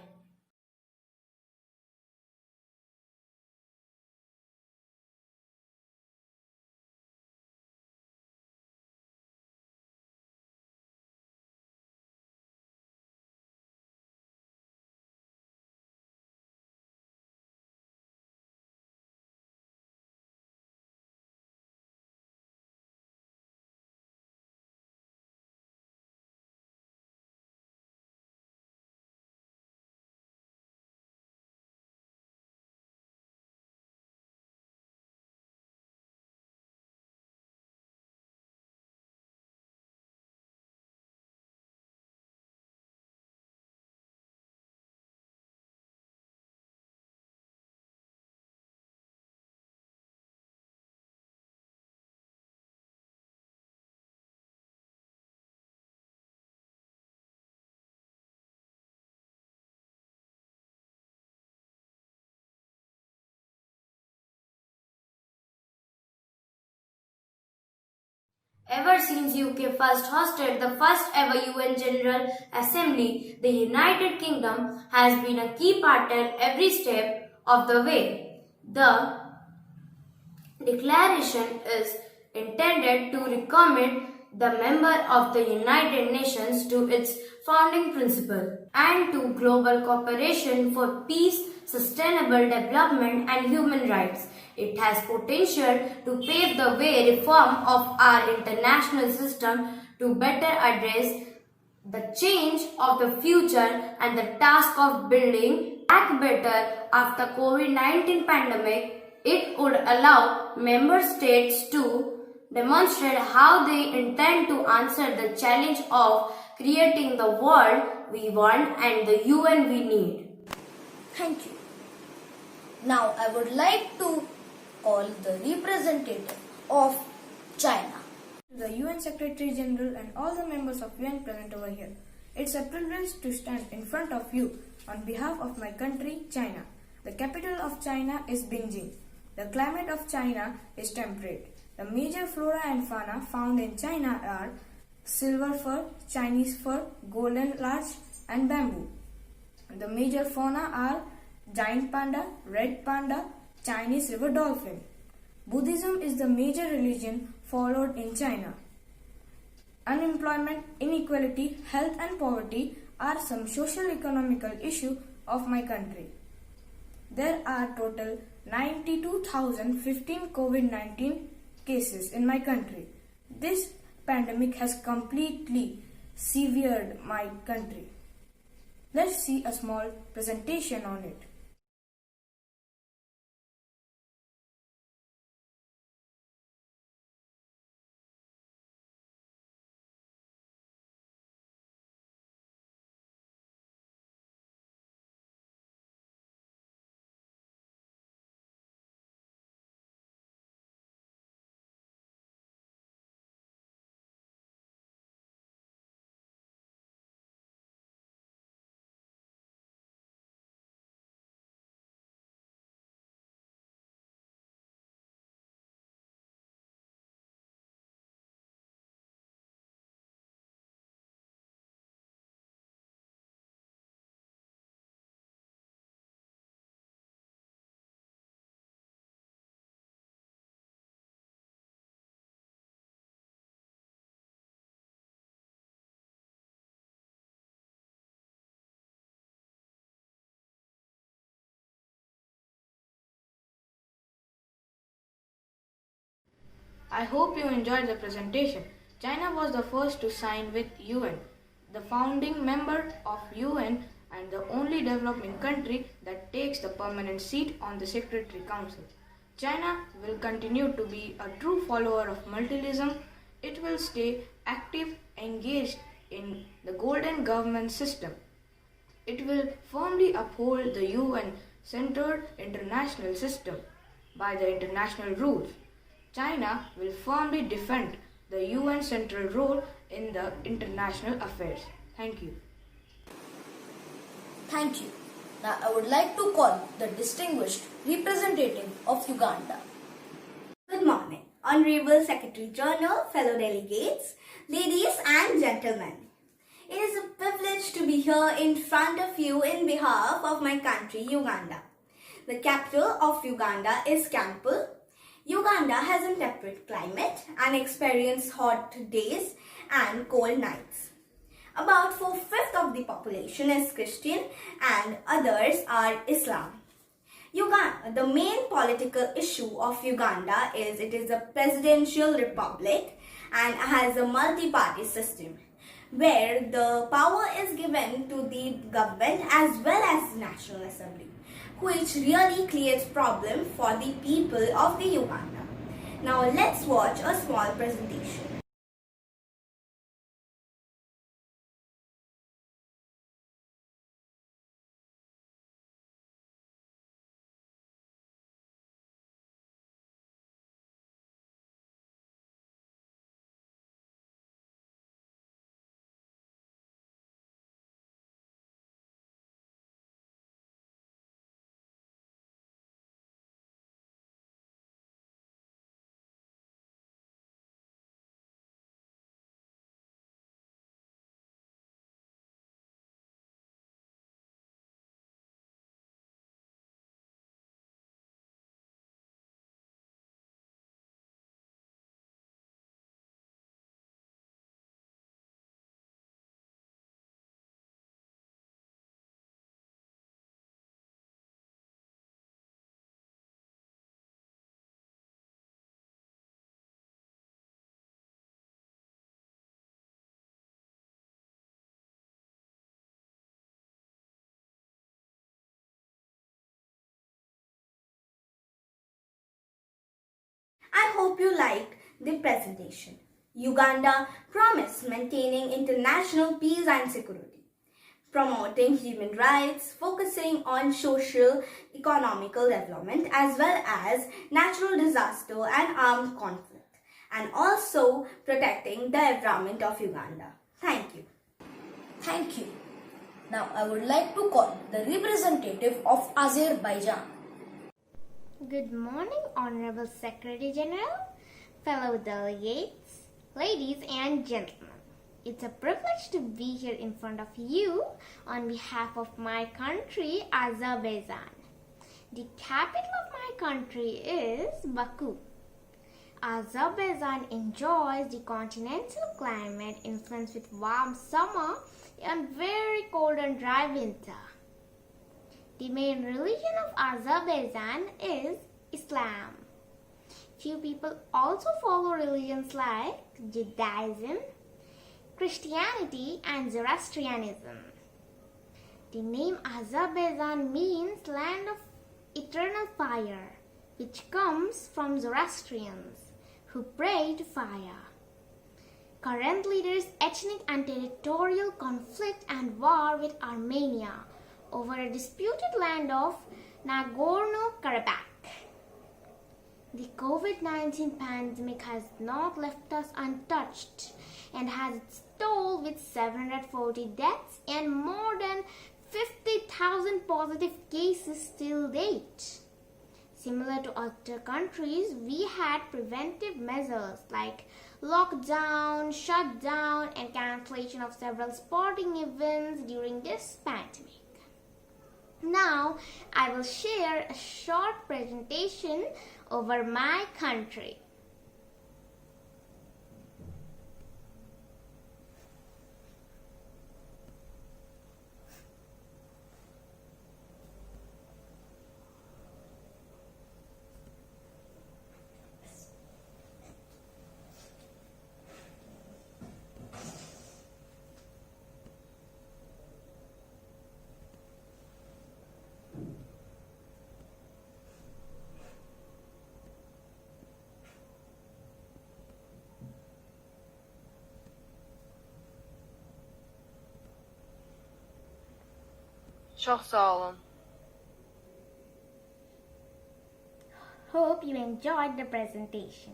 Ever since UK first hosted the first ever UN General Assembly, the United Kingdom has been a key partner every step of the way. The declaration is intended to recommit the member of the United Nations to its founding principle and to global cooperation for peace, sustainable development and human rights. It has potential to pave the way reform of our international system to better address the change of the future and the task of building back better after COVID-19 pandemic. It would allow member states to demonstrate how they intend to answer the challenge of creating the world we want and the UN we need. Thank you. Now I would like to call the representative of China. The UN Secretary General and all the members of UN present over here. It's a privilege to stand in front of you on behalf of my country, China. The capital of China is Beijing. The climate of China is temperate. The major flora and fauna found in China are silver fir, Chinese fir, golden larch and bamboo. The major fauna are giant panda, red panda, Chinese river dolphin. Buddhism is the major religion followed in China. Unemployment, inequality, health and poverty are some social economical issues of my country. There are total 92,015 COVID-19 cases in my country. This pandemic has completely severed my country. Let's see a small presentation on it. I hope you enjoyed the presentation. China was the first to sign with UN, the founding member of UN and the only developing country that takes the permanent seat on the Security Council. China will continue to be a true follower of multilateralism. It will stay active, engaged in the golden government system. It will firmly uphold the UN-centered international system by the international rules. China will firmly defend the UN central role in the international affairs. Thank you. Thank you. Now I would like to call the distinguished representative of Uganda. Good morning. Honorable Secretary General, fellow delegates, ladies and gentlemen. It is a privilege to be here in front of you in behalf of my country, Uganda. The capital of Uganda is Kampala. Uganda has a temperate climate and experiences hot days and cold nights. About 4/5 of the population is Christian and others are Islam. The main political issue of Uganda is it is a presidential republic and has a multi-party system where the power is given to the government as well as the National Assembly, which really creates problem for the people of the Uganda. Now let's watch a small presentation. I hope you liked the presentation. Uganda promised maintaining international peace and security, promoting human rights, focusing on social, economical development as well as natural disaster and armed conflict, and also protecting the environment of Uganda. Thank you. Thank you. Now I would like to call the representative of Azerbaijan. Good morning, Honorable Secretary General, fellow delegates, ladies and gentlemen. It's a privilege to be here in front of you on behalf of my country, Azerbaijan. The capital of my country is Baku. Azerbaijan enjoys the continental climate influenced with warm summer and very cold and dry winter. The main religion of Azerbaijan is Islam. Few people also follow religions like Judaism, Christianity and Zoroastrianism. The name Azerbaijan means land of eternal fire, which comes from Zoroastrians who pray to fire. Currently there is ethnic and territorial conflict and war with Armenia over a disputed land of Nagorno-Karabakh. The COVID-19 pandemic has not left us untouched and has its toll with 740 deaths and more than 50,000 positive cases till date. Similar to other countries, we had preventive measures like lockdown, shutdown and cancellation of several sporting events during this pandemic. Now, I will share a short presentation over my country. Çok sağ olun. Hope you enjoyed the presentation.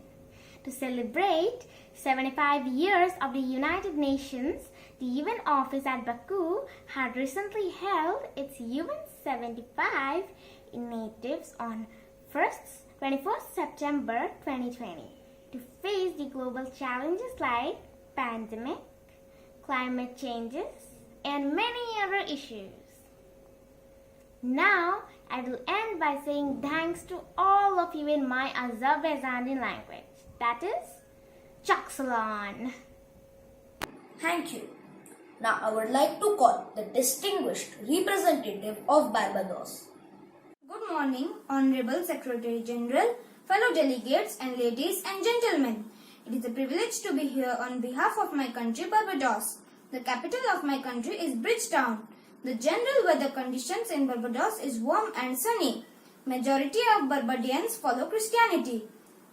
To celebrate 75 years of the United Nations, the UN office at Baku had recently held its UN 75 initiatives on 21st September 2020. to face the global challenges like pandemic, climate changes, and many other issues. Now, I will end by saying thanks to all of you in my Azerbaijani language, that is, Chaksalan. Thank you. Now I would like to call the distinguished representative of Barbados. Good morning, Honorable Secretary General, fellow delegates and ladies and gentlemen. It is a privilege to be here on behalf of my country, Barbados. The capital of my country is Bridgetown. The general weather conditions in Barbados is warm and sunny. Majority of Barbadians follow Christianity.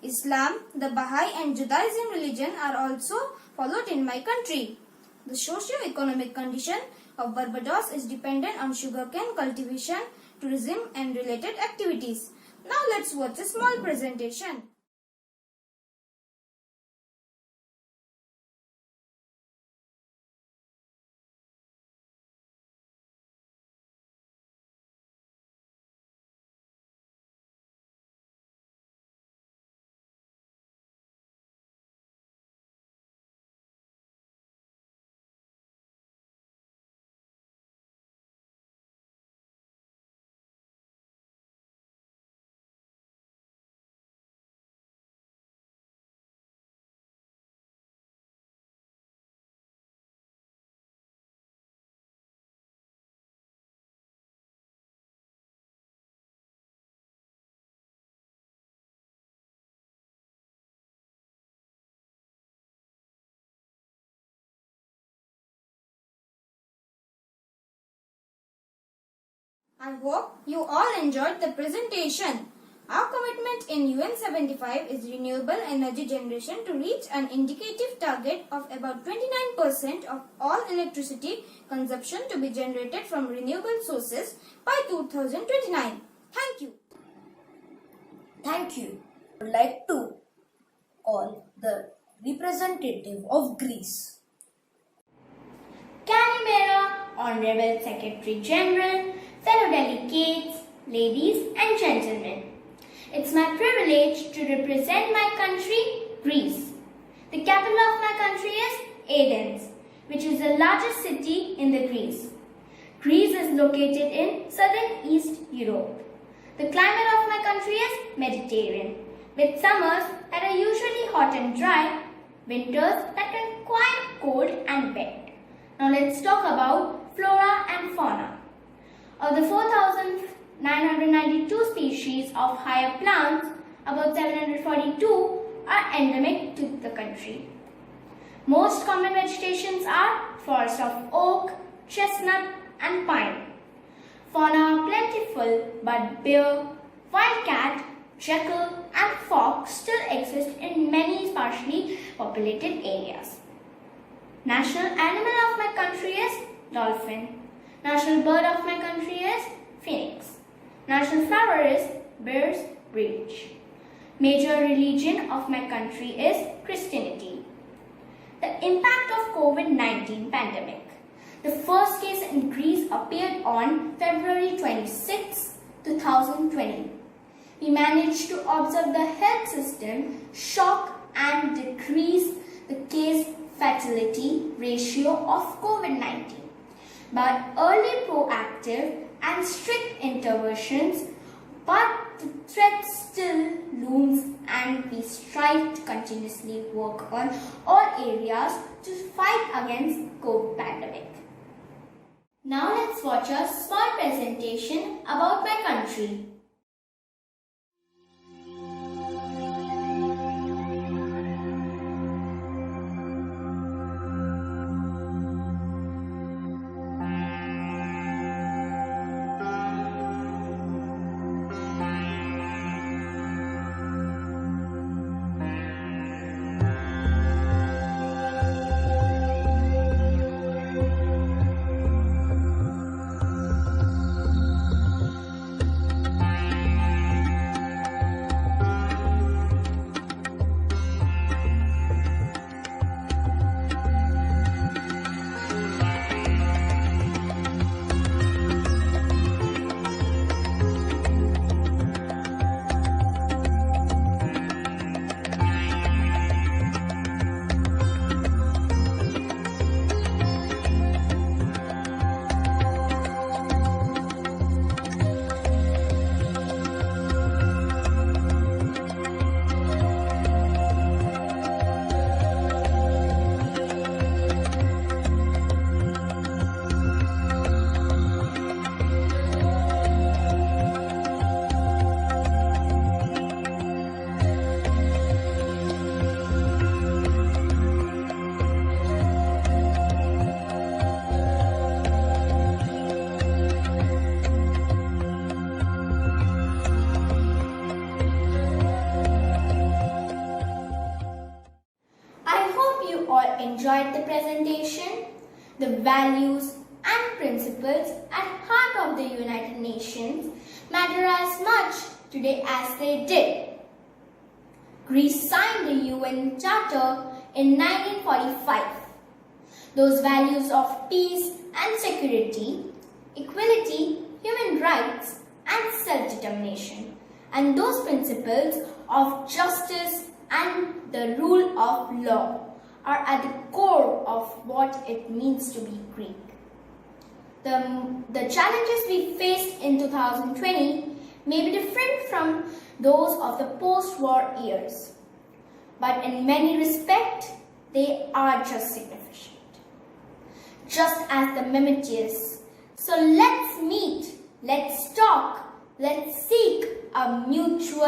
Islam, the Baha'i and Judaism religion are also followed in my country. The socio-economic condition of Barbados is dependent on sugarcane cultivation, tourism and related activities. Now let's watch a small presentation. I hope you all enjoyed the presentation. Our commitment in UN 75 is renewable energy generation to reach an indicative target of about 29% of all electricity consumption to be generated from renewable sources by 2029. Thank you. Thank you. I would like to call the representative of Greece. Kalimera, Honorable Secretary General, fellow delegates, ladies and gentlemen. It's my privilege to represent my country, Greece. The capital of my country is Athens, which is the largest city in the Greece. Greece is located in southern East Europe. The climate of my country is Mediterranean, with summers that are usually hot and dry, winters that are quite cold and wet. Now let's talk about flora and fauna. Of the 4,992 species of higher plants, about 742 are endemic to the country. Most common vegetations are forest of oak, chestnut and pine. Fauna are plentiful, but bear, wildcat, jackal and fox still exist in many sparsely populated areas. National animal of my country is dolphin. National bird of my country is phoenix. National flower is bear's breech. Major religion of my country is Christianity. The impact of COVID-19 pandemic. The first case in Greece appeared on February 26, 2020. We managed to observe the health system shock and decrease the case fatality ratio of COVID-19. But early proactive and strict interventions, but the threat still looms and we strive to continuously work on all areas to fight against COVID pandemic. Now let's watch a small presentation about my country. The values and principles at heart of the United Nations matter as much today as they did. Greece signed the UN Charter in 1945. Those values of peace and security, equality, human rights, and self-determination, and those principles of justice and the rule of law are at the core of what it means to be Greek. The challenges we faced in 2020 may be different from those of the post-war years, but in many respects, they are just significant. Just as the mimic is. So let's meet, let's talk, let's seek a mutually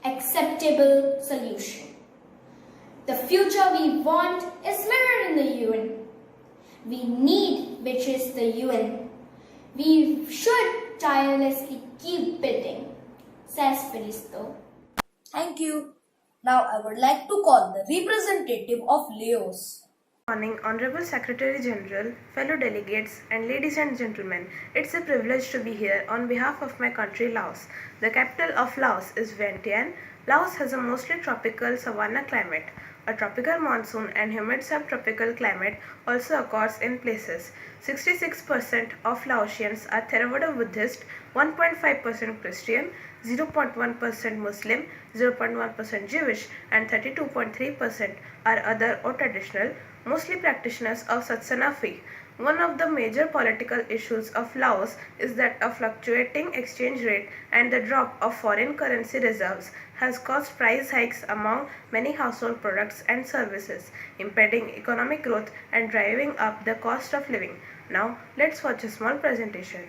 acceptable solution. The future we want is mirrored in the UN. We need, which is the UN. We should tirelessly keep building, says Felisto. Thank you. Now I would like to call the representative of Laos. Good morning, Honorable Secretary General, fellow delegates, and ladies and gentlemen. It's a privilege to be here on behalf of my country, Laos. The capital of Laos is Vientiane. Laos has a mostly tropical savanna climate. A tropical monsoon and humid subtropical climate also occurs in places. 66% of Laotians are Theravada Buddhist, 1.5% Christian, 0.1% Muslim, 0.1% Jewish, and 32.3% are other or traditional, mostly practitioners of Satsana faith. One of the major political issues of Laos is that a fluctuating exchange rate and the drop of foreign currency reserves has caused price hikes among many household products and services, impeding economic growth and driving up the cost of living. Now, let's watch a small presentation.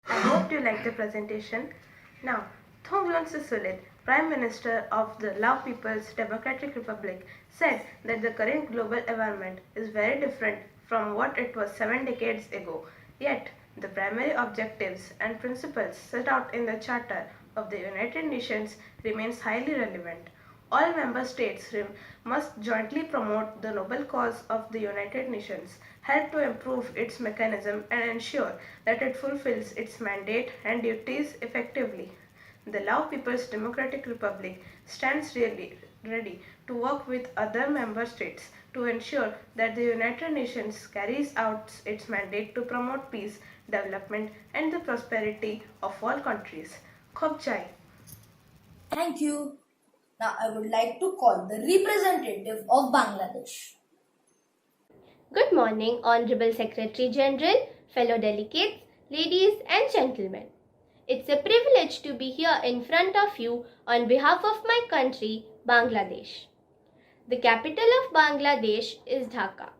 I hope you like the presentation. Now, Thongloun Sisoulith, Prime Minister of the Lao People's Democratic Republic, said that the current global environment is very different from what it was 7 decades ago. Yet, the primary objectives and principles set out in the Charter of the United Nations remains highly relevant. All member states must jointly promote the noble cause of the United Nations, help to improve its mechanism and ensure that it fulfills its mandate and duties effectively. The Lao People's Democratic Republic stands ready to work with other member states to ensure that the United Nations carries out its mandate to promote peace, development and the prosperity of all countries. Khop chai. Thank you. Now I would like to call the representative of Bangladesh. Good morning, Honorable Secretary General, fellow delegates, ladies and gentlemen. It's a privilege to be here in front of you on behalf of my country, Bangladesh. The capital of Bangladesh is Dhaka.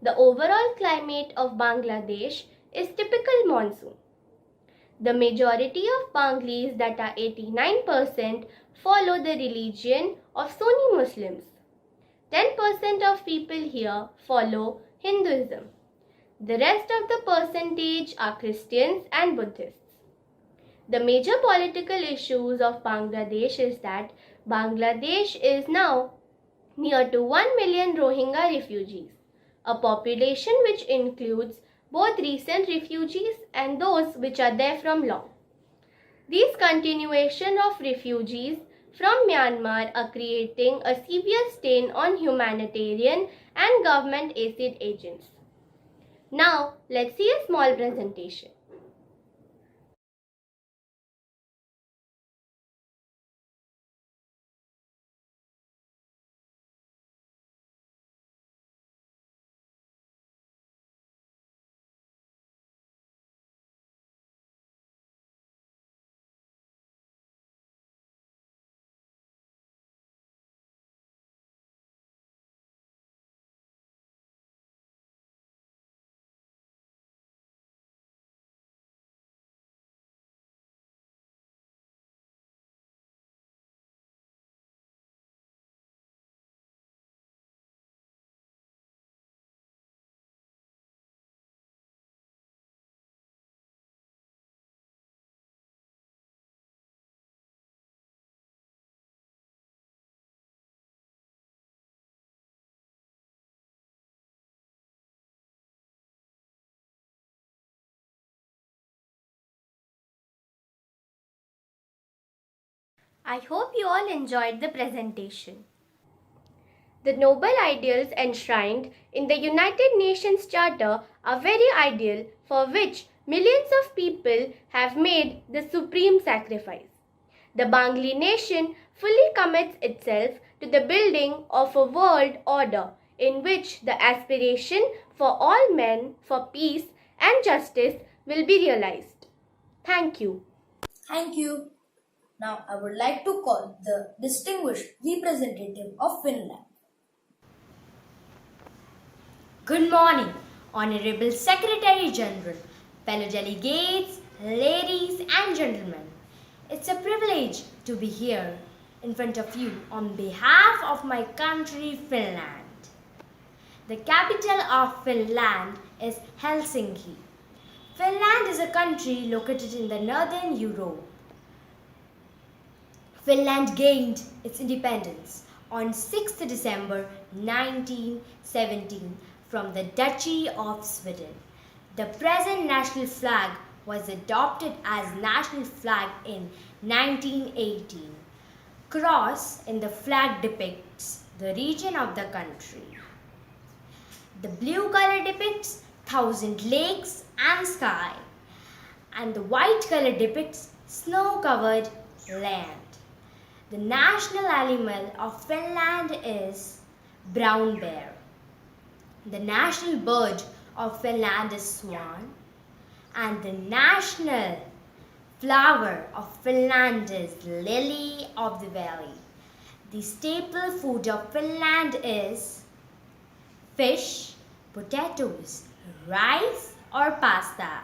The overall climate of Bangladesh is typical monsoon. The majority of Banglis, that are 89%, follow the religion of Sunni Muslims. 10% of people here follow Hinduism. The rest of the percentage are Christians and Buddhists. The major political issues of Bangladesh is that Bangladesh is now near to 1 million Rohingya refugees, a population which includes both recent refugees and those which are there from long. These continuation of refugees from Myanmar are creating a severe stain on humanitarian and government aid agents. Now, let's see a small presentation. I hope you all enjoyed the presentation. The noble ideals enshrined in the United Nations Charter are very ideal for which millions of people have made the supreme sacrifice. The Bangli nation fully commits itself to the building of a world order in which the aspiration for all men for peace and justice will be realized. Thank you. Thank you. Now I would like to call the distinguished representative of Finland. Good morning, Honorable Secretary General, fellow delegates, ladies and gentlemen. It's a privilege to be here in front of you on behalf of my country, Finland. The capital of Finland is Helsinki. Finland is a country located in the northern Europe. Finland gained its independence on 6th December 1917 from the Duchy of Sweden. The present national flag was adopted as national flag in 1918. Cross in the flag depicts the region of the country. The blue color depicts 1,000 lakes and sky, and the white color depicts snow-covered land. The national animal of Finland is brown bear. The national bird of Finland is swan, and the national flower of Finland is lily of the valley. The staple food of Finland is fish, potatoes, rice or pasta.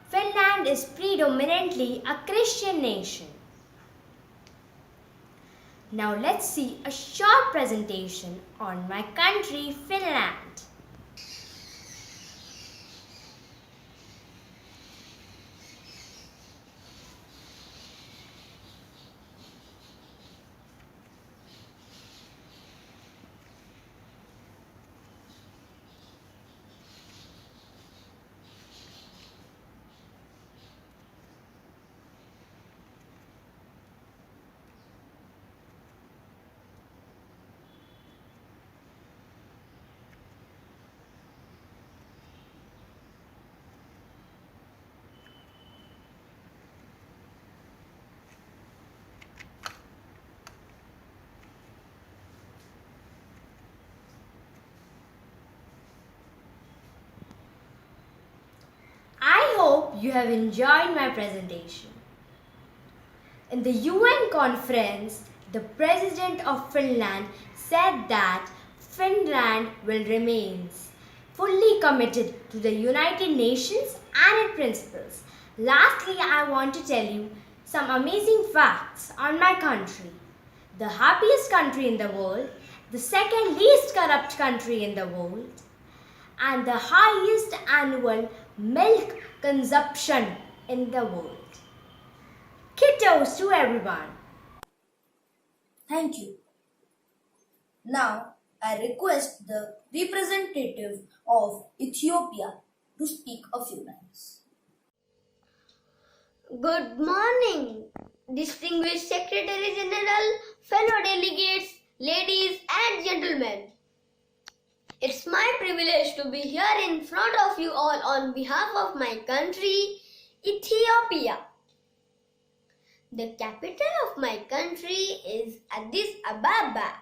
Finland is predominantly a Christian nation. Now let's see a short presentation on my country, Finland. I hope you have enjoyed my presentation. In the UN conference, the President of Finland said that Finland will remain fully committed to the United Nations and its principles. Lastly, I want to tell you some amazing facts on my country. The happiest country in the world, the second least corrupt country in the world, and the highest annual milk consumption in the world. Kittos to everyone. Thank you. Now I request the representative of Ethiopia to speak a few lines. Good morning. Distinguished Secretary General, fellow delegates, ladies and gentlemen. It's my privilege to be here in front of you all on behalf of my country, Ethiopia. The capital of my country is Addis Ababa.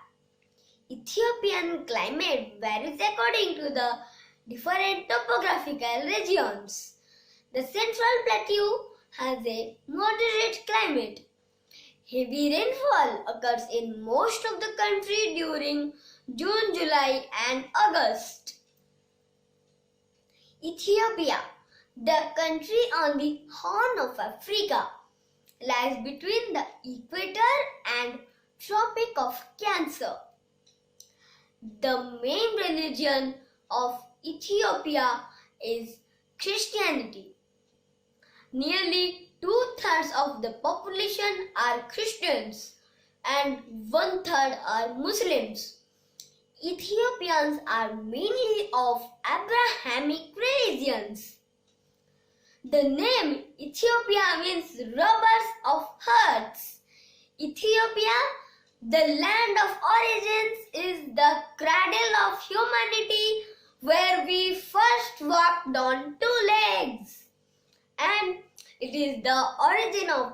Ethiopian climate varies according to the different topographical regions. The Central Plateau has a moderate climate. Heavy rainfall occurs in most of the country during June, July and August. Ethiopia, the country on the Horn of Africa, lies between the equator and Tropic of Cancer. The main religion of Ethiopia is Christianity. Nearly 2/3 of the population are Christians and 1/3 are Muslims. Ethiopians are mainly of Abrahamic religions. The name Ethiopia means robbers of hearts. Ethiopia, the land of origins, is the cradle of humanity where we first walked on 2 legs. And it is the origin of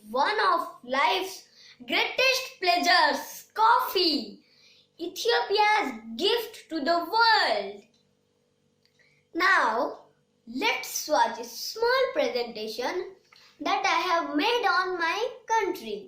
one of life's greatest pleasures, coffee, Ethiopia's gift to the world. Now, let's watch a small presentation that I have made on my country.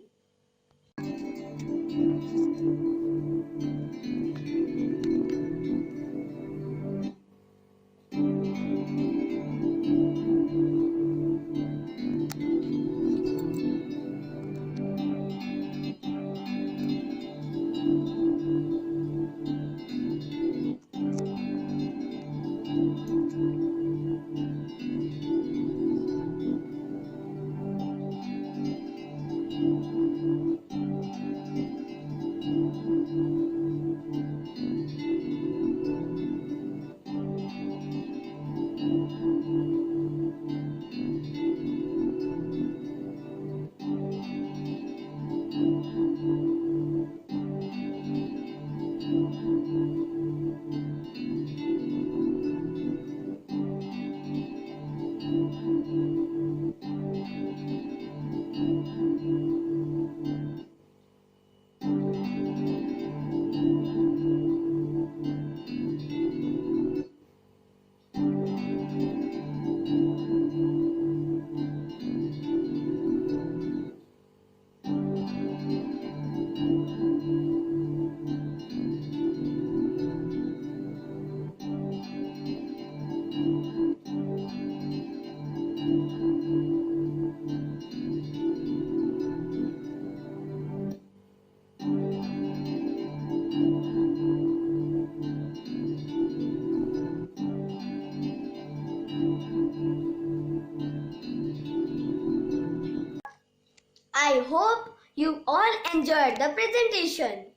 I hope you all enjoyed the presentation.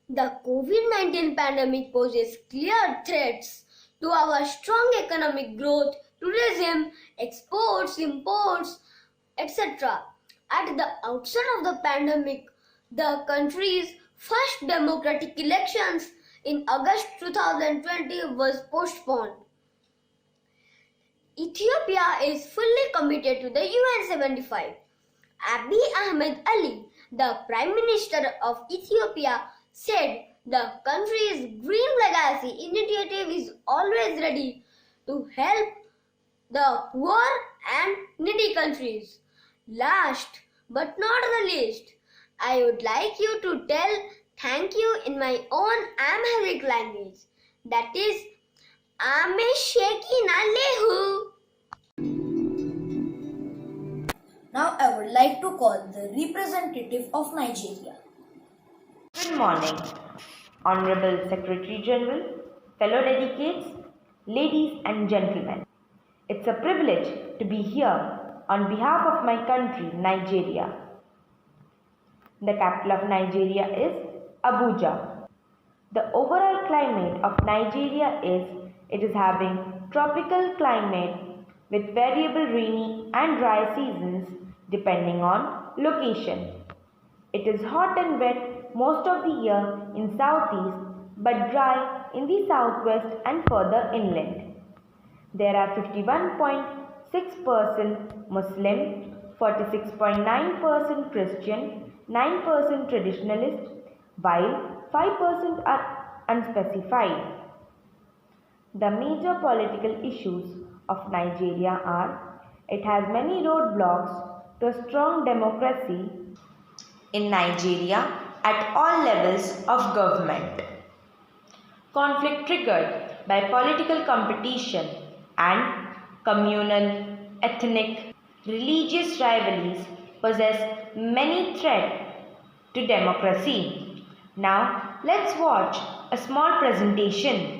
The COVID-19 pandemic poses clear threats to our strong economic growth, tourism, exports, imports, etc. At the outset of the pandemic, the country's first democratic elections in August 2020 was postponed. Ethiopia is fully committed to the UN 75. Abiy Ahmed Ali, the Prime Minister of Ethiopia, said the country's Green Legacy initiative is always ready to help the poor and needy countries. Last but not the least, I would like you to tell thank you in my own Amharic language, that is, Ame Shekina Lehu. Now I would like to call the representative of Nigeria. Good morning, Honorable Secretary General, fellow delegates, ladies and gentlemen. It's a privilege to be here on behalf of my country, Nigeria. The capital of Nigeria is Abuja. The overall climate of Nigeria it is having tropical climate with variable rainy and dry seasons depending on location. It is hot and wet most of the year in southeast but dry in the southwest and further inland. There are 51.6% Muslim, 46.9% Christian, 9% traditionalist, while 5% are unspecified. The major political issues of Nigeria are: it has many roadblocks to a strong democracy in Nigeria at all levels of government. Conflict triggered by political competition and communal, ethnic, religious rivalries possess many threats to democracy. Now let's watch a small presentation.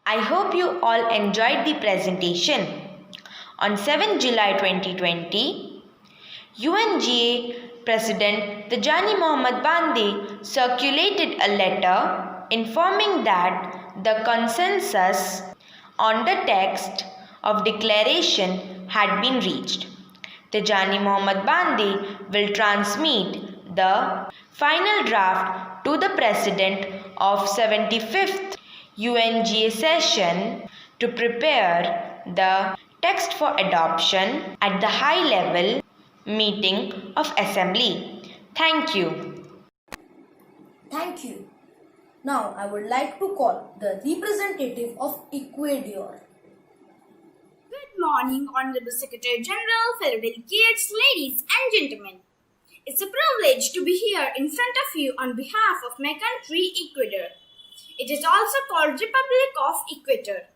I hope you all enjoyed the presentation. On 7 July 2020, UNGA President Tijani Mohammad Bande circulated a letter informing that the consensus on the text of declaration had been reached. Tijani Mohammad Bande will transmit the final draft to the President of 75th UNGA session to prepare the text for adoption at the high level meeting of Assembly. Thank you. Thank you. Now I would like to call the representative of Ecuador. Good morning, Honorable Secretary General, fellow delegates, ladies and gentlemen. It's a privilege to be here in front of you on behalf of my country, Ecuador. It is also called Republic of Ecuador.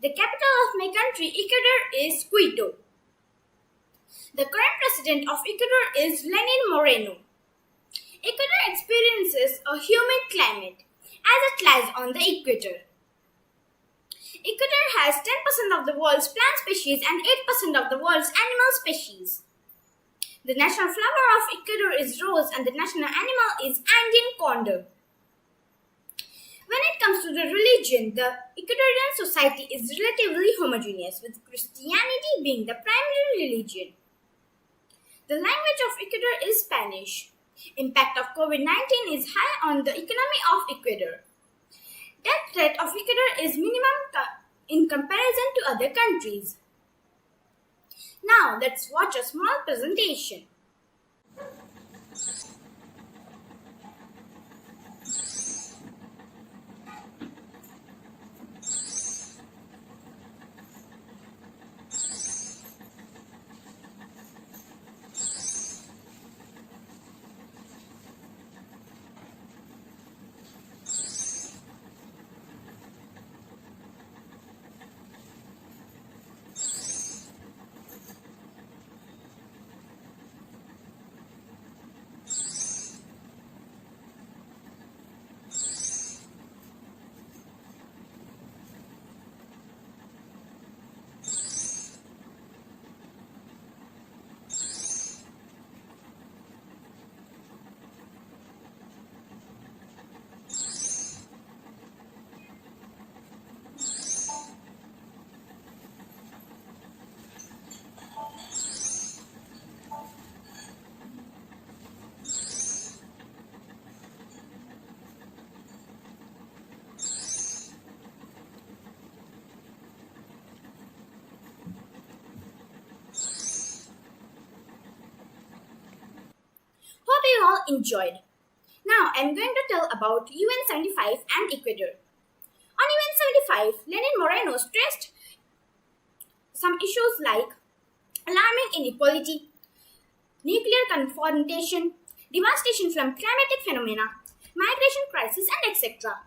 The capital of my country, Ecuador, is Quito. The current president of Ecuador is Lenin Moreno. Ecuador experiences a humid climate as it lies on the equator. Ecuador has 10% of the world's plant species and 8% of the world's animal species. The national flower of Ecuador is rose and the national animal is Andean condor. When it comes to the religion, the Ecuadorian society is relatively homogeneous, with Christianity being the primary religion. The language of Ecuador is Spanish. Impact of COVID-19 is high on the economy of Ecuador. Death rate of Ecuador is minimum in comparison to other countries. Now let's watch a small presentation. all enjoyed. Now I am going to tell about UN 75 and Ecuador. On UN 75, Lenin Moreno stressed some issues like alarming inequality, nuclear confrontation, devastation from climatic phenomena, migration crisis, and etc.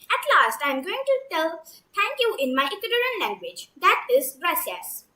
At last, I am going to tell thank you in my Ecuadorian language, that is, gracias.